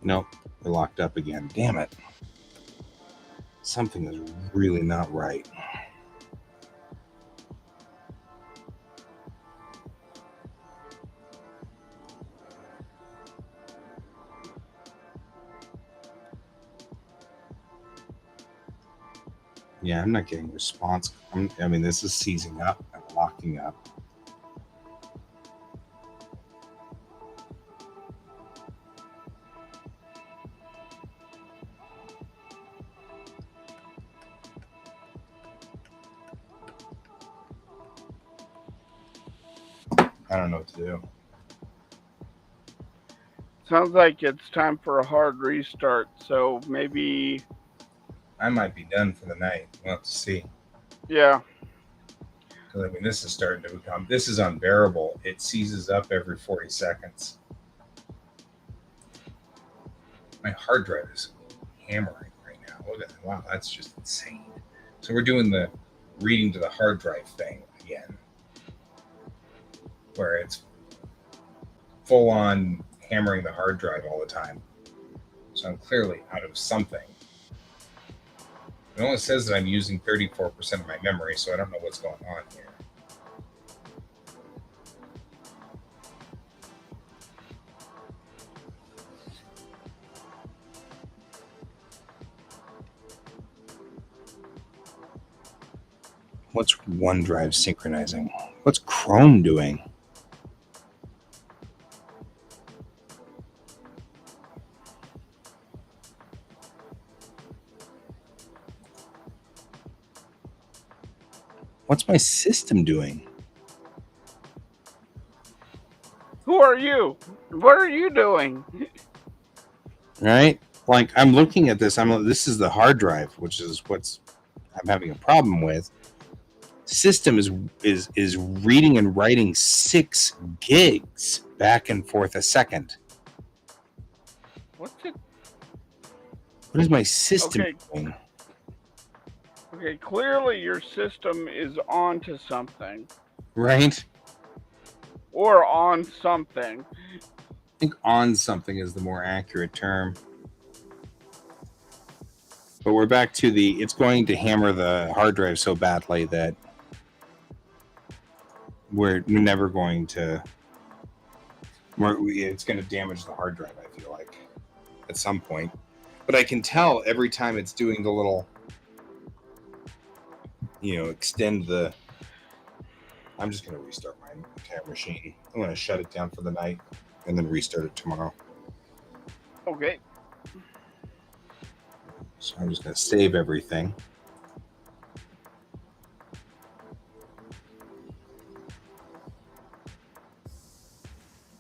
Nope, they're locked up again. Damn it. Something is really not right. Yeah, I'm not getting response. I mean, this is seizing up and locking up. I don't know what to do. Sounds like it's time for a hard restart. So maybe. I might be done for the night. We'll have to see. Yeah. Because, I mean, this is starting to become, this is unbearable. It seizes up every 40 seconds. My hard drive is hammering right now. Look at that. Wow, that's just insane. So we're doing the reading to the hard drive thing again, where it's full on hammering the hard drive all the time. So I'm clearly out of something. It only says that I'm using 34% of my memory, so I don't know what's going on here. What's OneDrive synchronizing? What's Chrome doing? What's my system doing? Who are you? What are you doing? Right? Like, I'm looking at this. This is the hard drive, which is what's I'm having a problem with. System is reading and writing 6 gigs back and forth a second. What's it? What is my system doing? Okay, clearly your system is onto something. Right? Or on something. I think on something is the more accurate term. But we're back to it's going to hammer the hard drive so badly that we're never going to. It's going to damage the hard drive. I feel like at some point, but I can tell every time it's doing the little, extend the. I'm just going to restart my entire machine. I'm going to shut it down for the night and then restart it tomorrow. Okay. So I'm just going to save everything.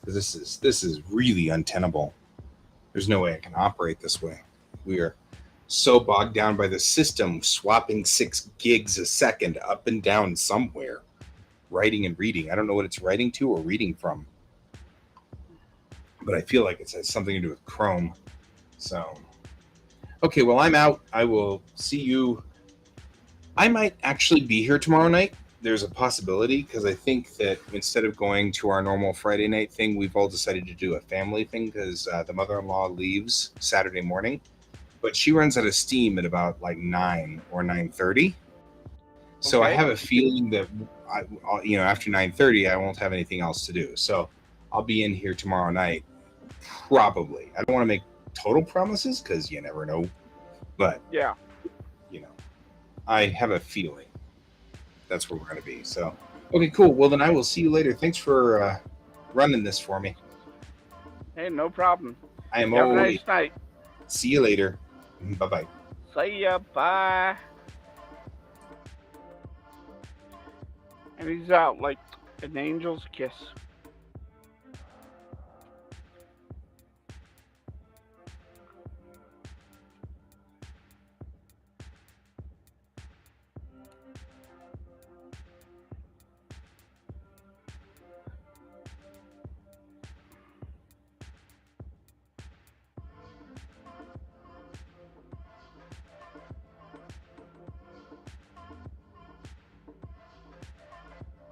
This is really untenable. There's no way I can operate this way. We are so bogged down by the system swapping 6 gigs a second up and down somewhere, writing and reading. I don't know what it's writing to or reading from, but I feel like it has something to do with Chrome. So, okay, well, I'm out. I will see you. I might actually be here tomorrow night. There's a possibility, because I think that instead of going to our normal Friday night thing, we've all decided to do a family thing, because the mother-in-law leaves Saturday morning, but she runs out of steam at about like 9 or 9:30. So I Okay. have a feeling that after 9:30 I won't have anything else to do. So I'll be in here tomorrow night, probably. I don't want to make total promises because you never know, but Yeah. I have a feeling that's where we're going to be. So, okay, cool. Well, then I will see you later. Thanks for running this for me. Hey, no problem. I am Have a always. nice night. See you later. Bye-bye. See ya. Bye. And he's out like an angel's kiss.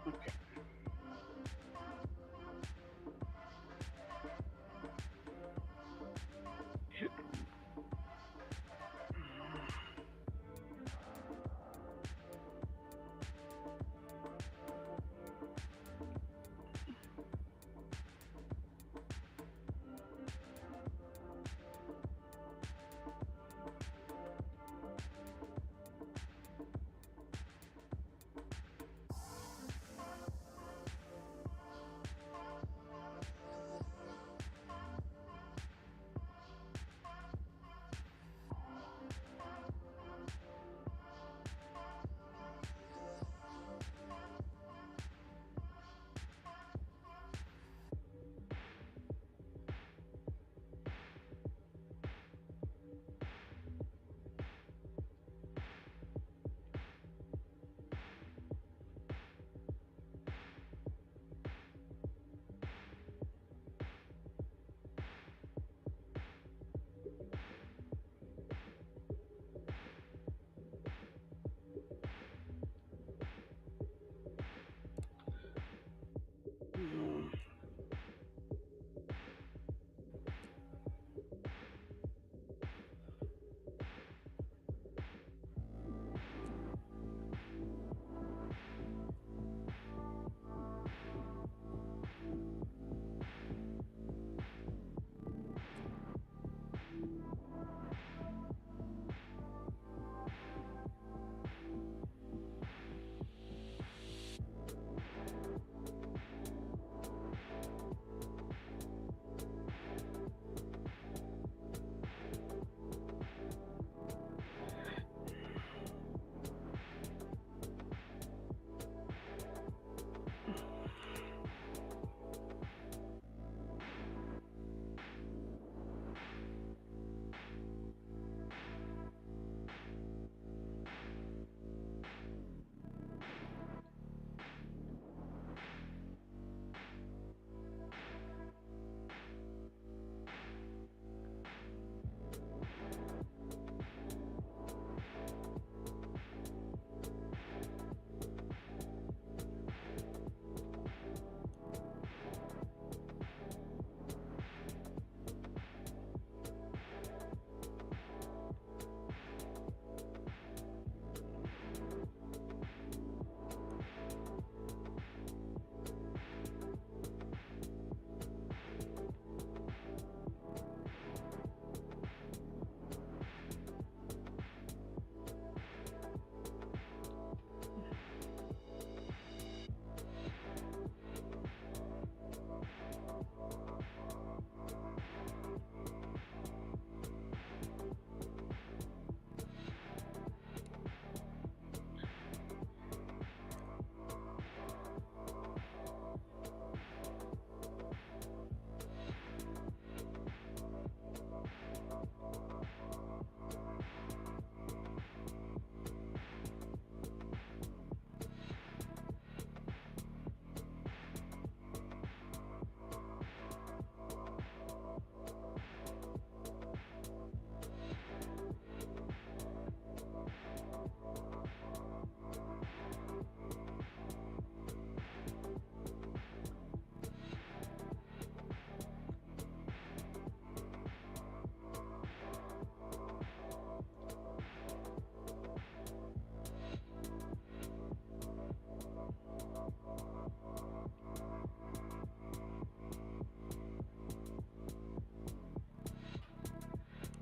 Okay.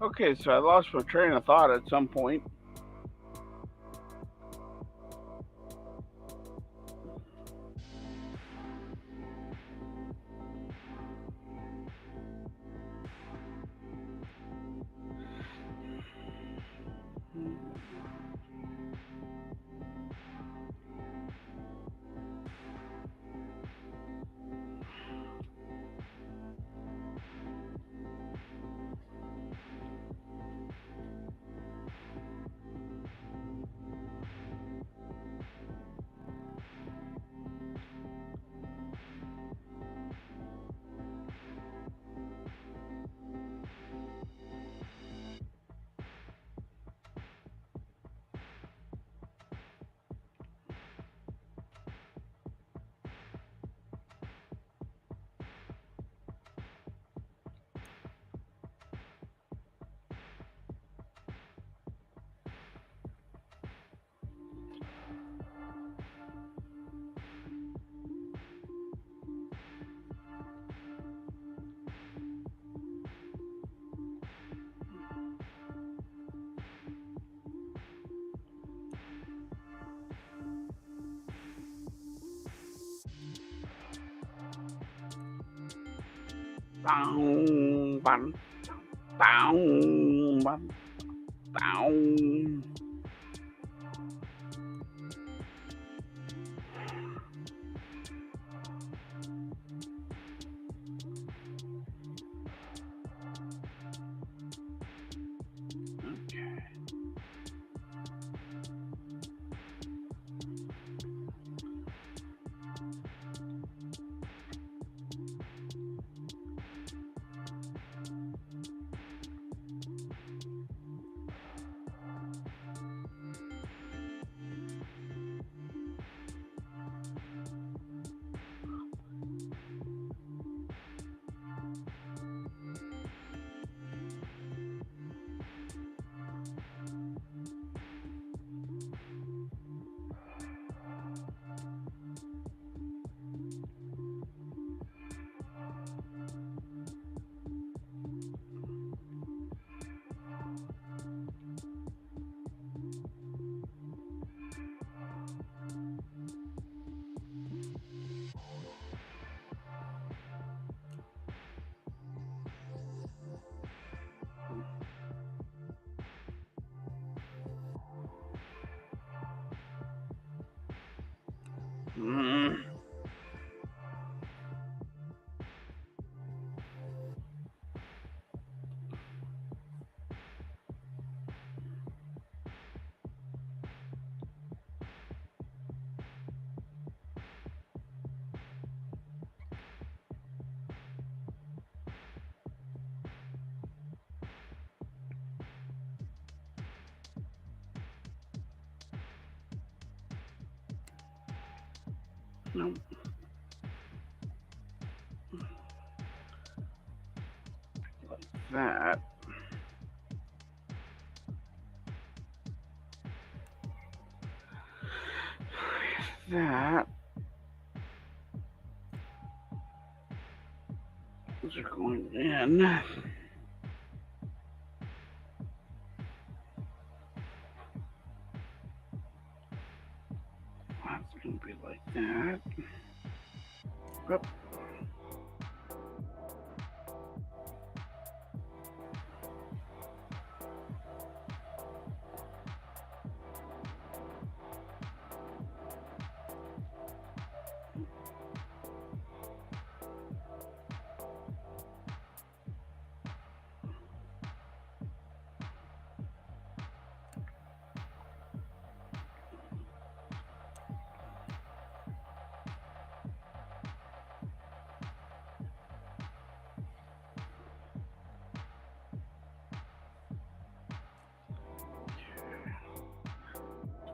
Okay, so I lost my train of thought at some point. Boom, bum, boom, bum, boom. Okay. Mm. No. Like that. That. Those are going in. That's going to be like that. Whoop.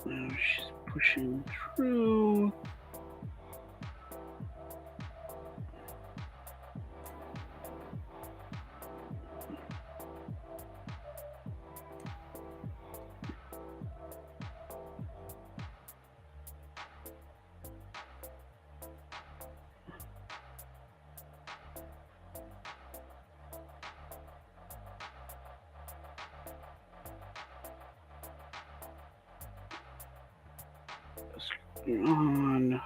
Now she's pushing through. What's going on?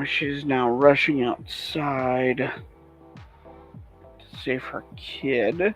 She's now rushing outside to save her kid.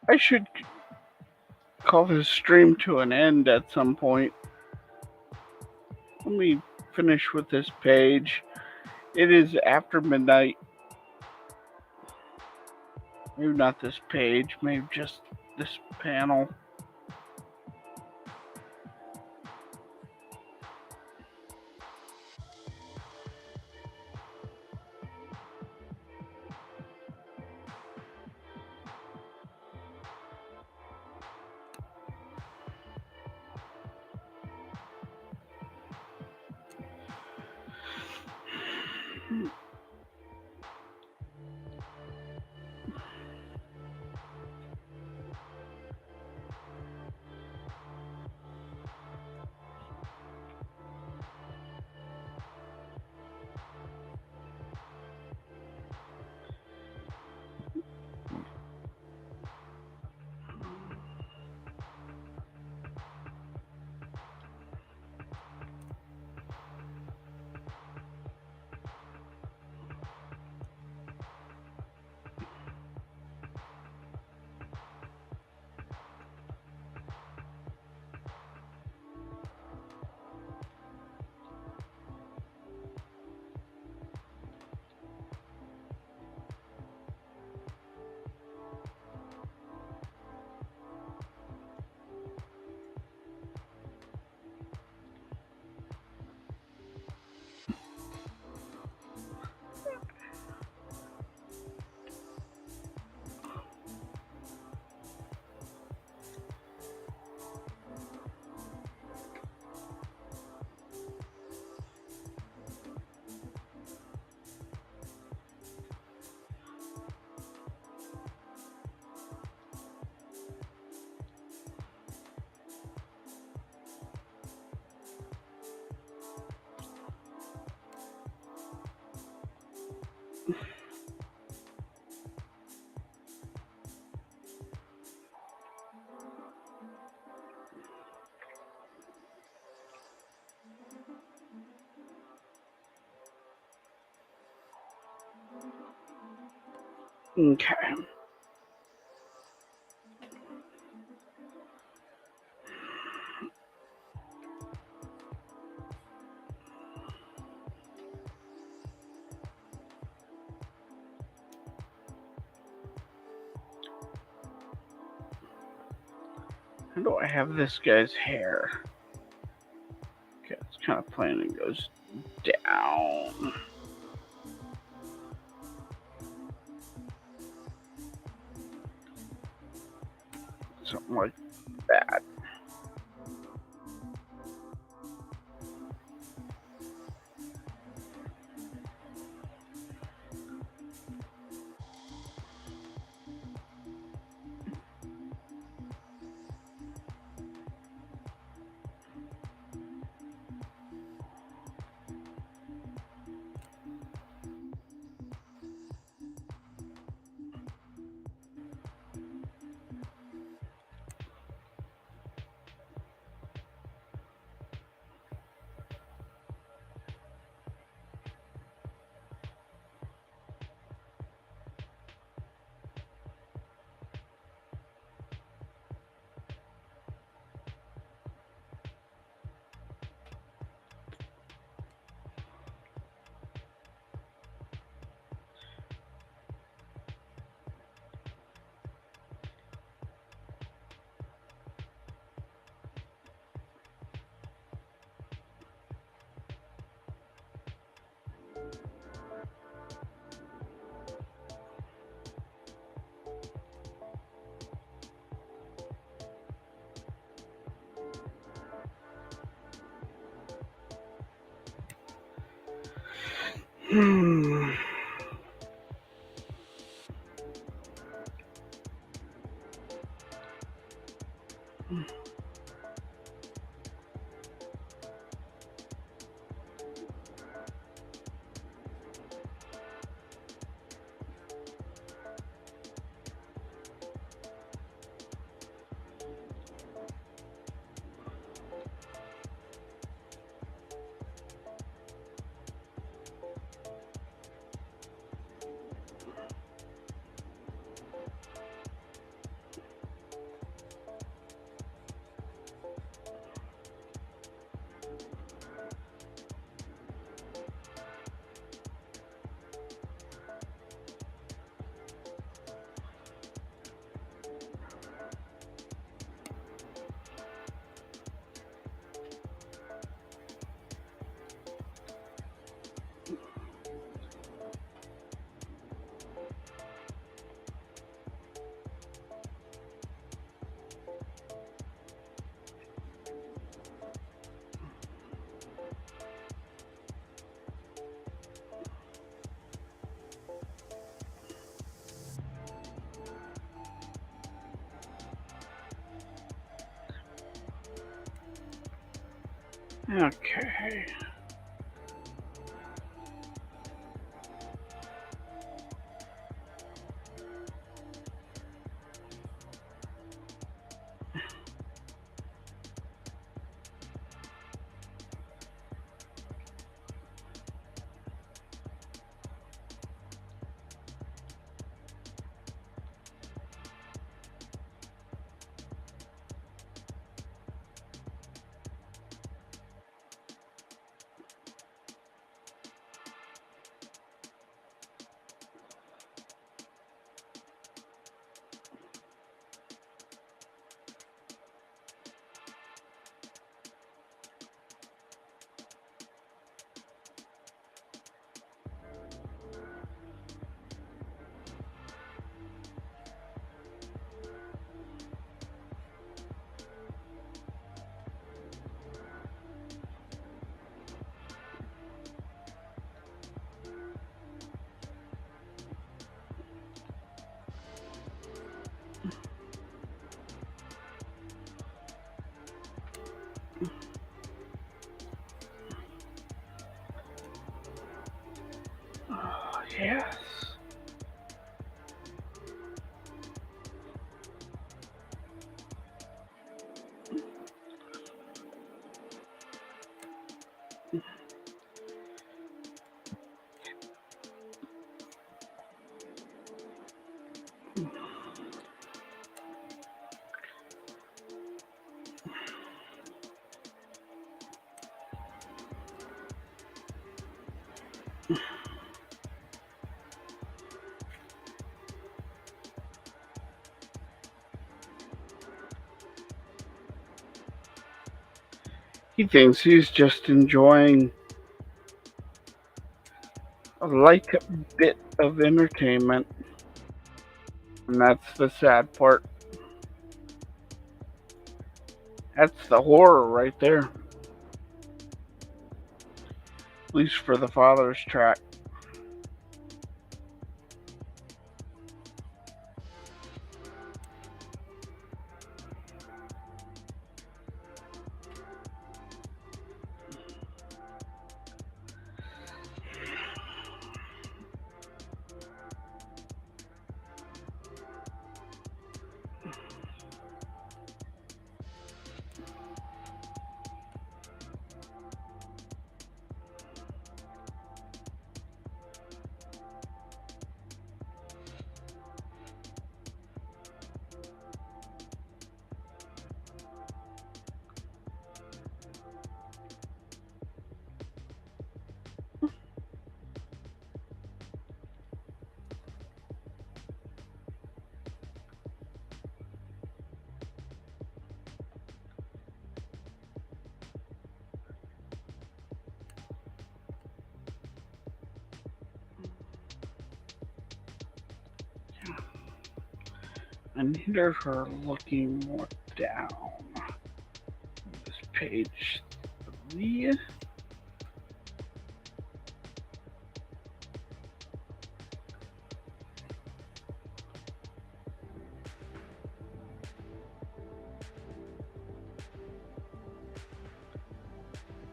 I should call this stream to an end at some point. Let me finish with this page. It is after midnight. Maybe not this page, maybe just this panel. Okay. How do I have this guy's hair? Okay, it's kind of plain and goes down. Something like that. Hmm. Okay. Oh, yes. He thinks he's just enjoying a light bit of entertainment, and that's the sad part. That's the horror right there, at least for the father's track. I need her looking more down. This page 3.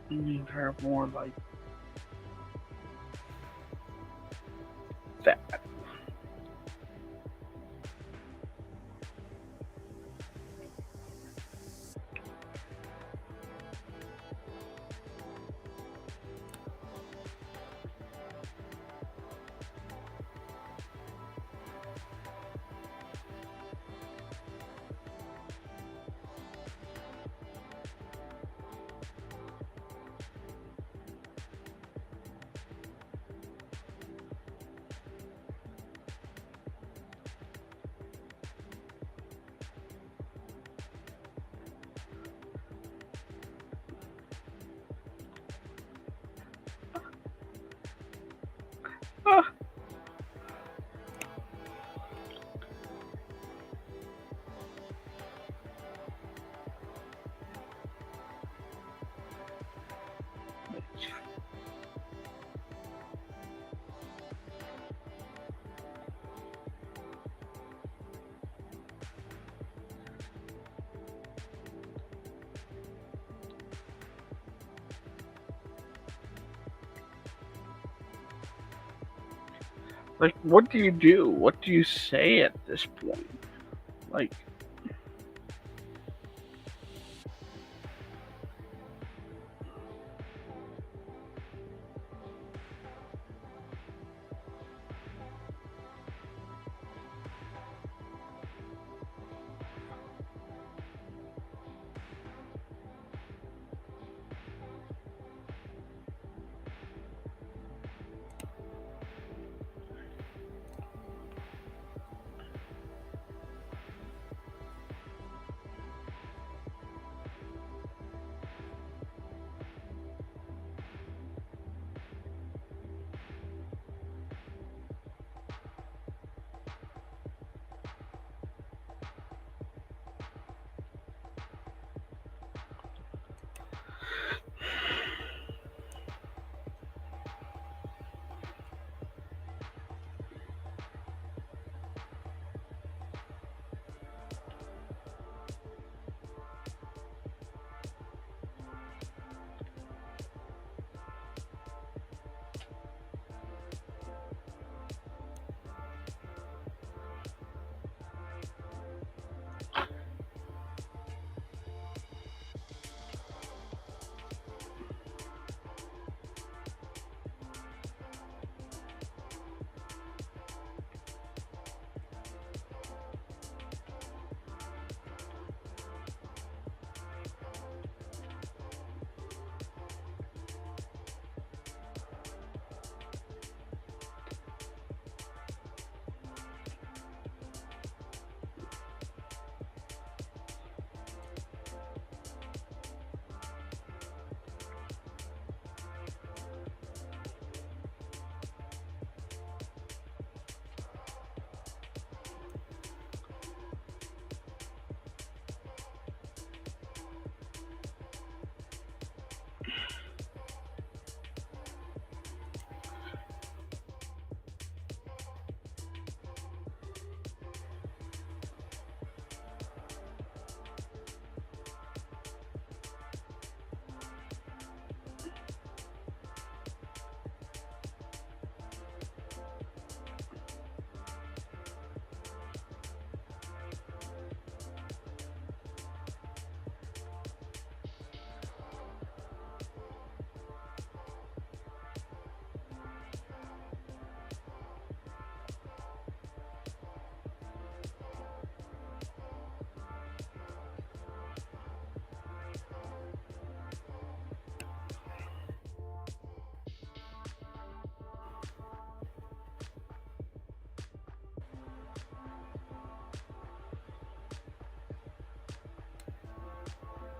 I need her more like that. Ah. Like, what do you do? What do you say at this point? Like,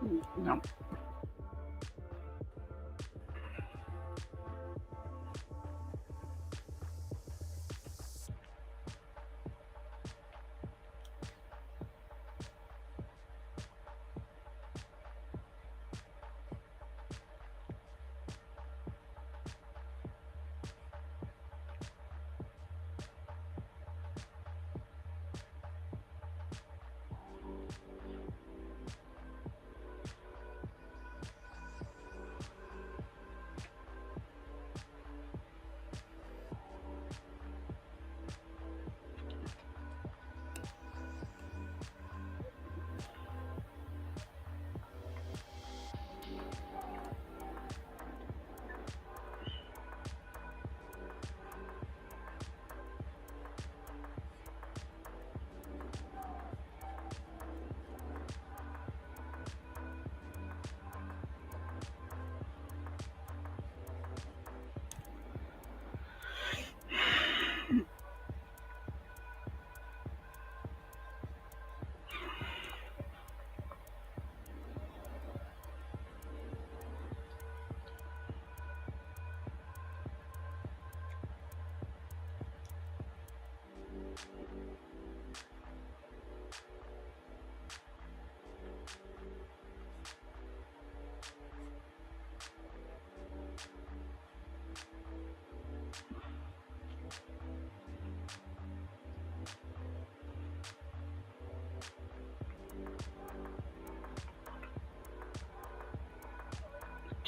No.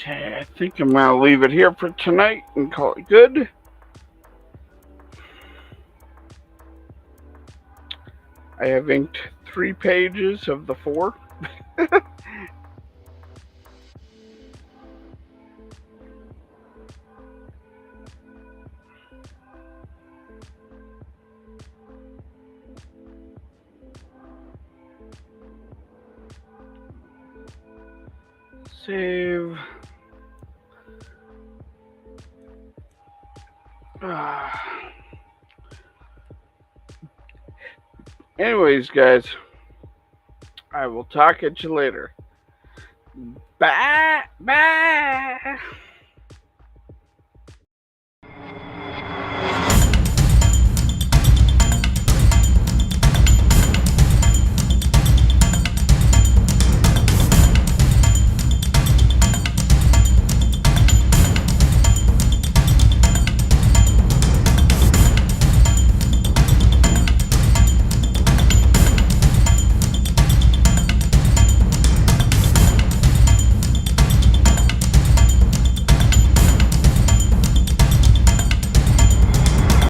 Okay, I think I'm going to leave it here for tonight and call it good. I have inked 3 pages of the 4. Save. Anyways, guys, I will talk at you later. Bye. Bye.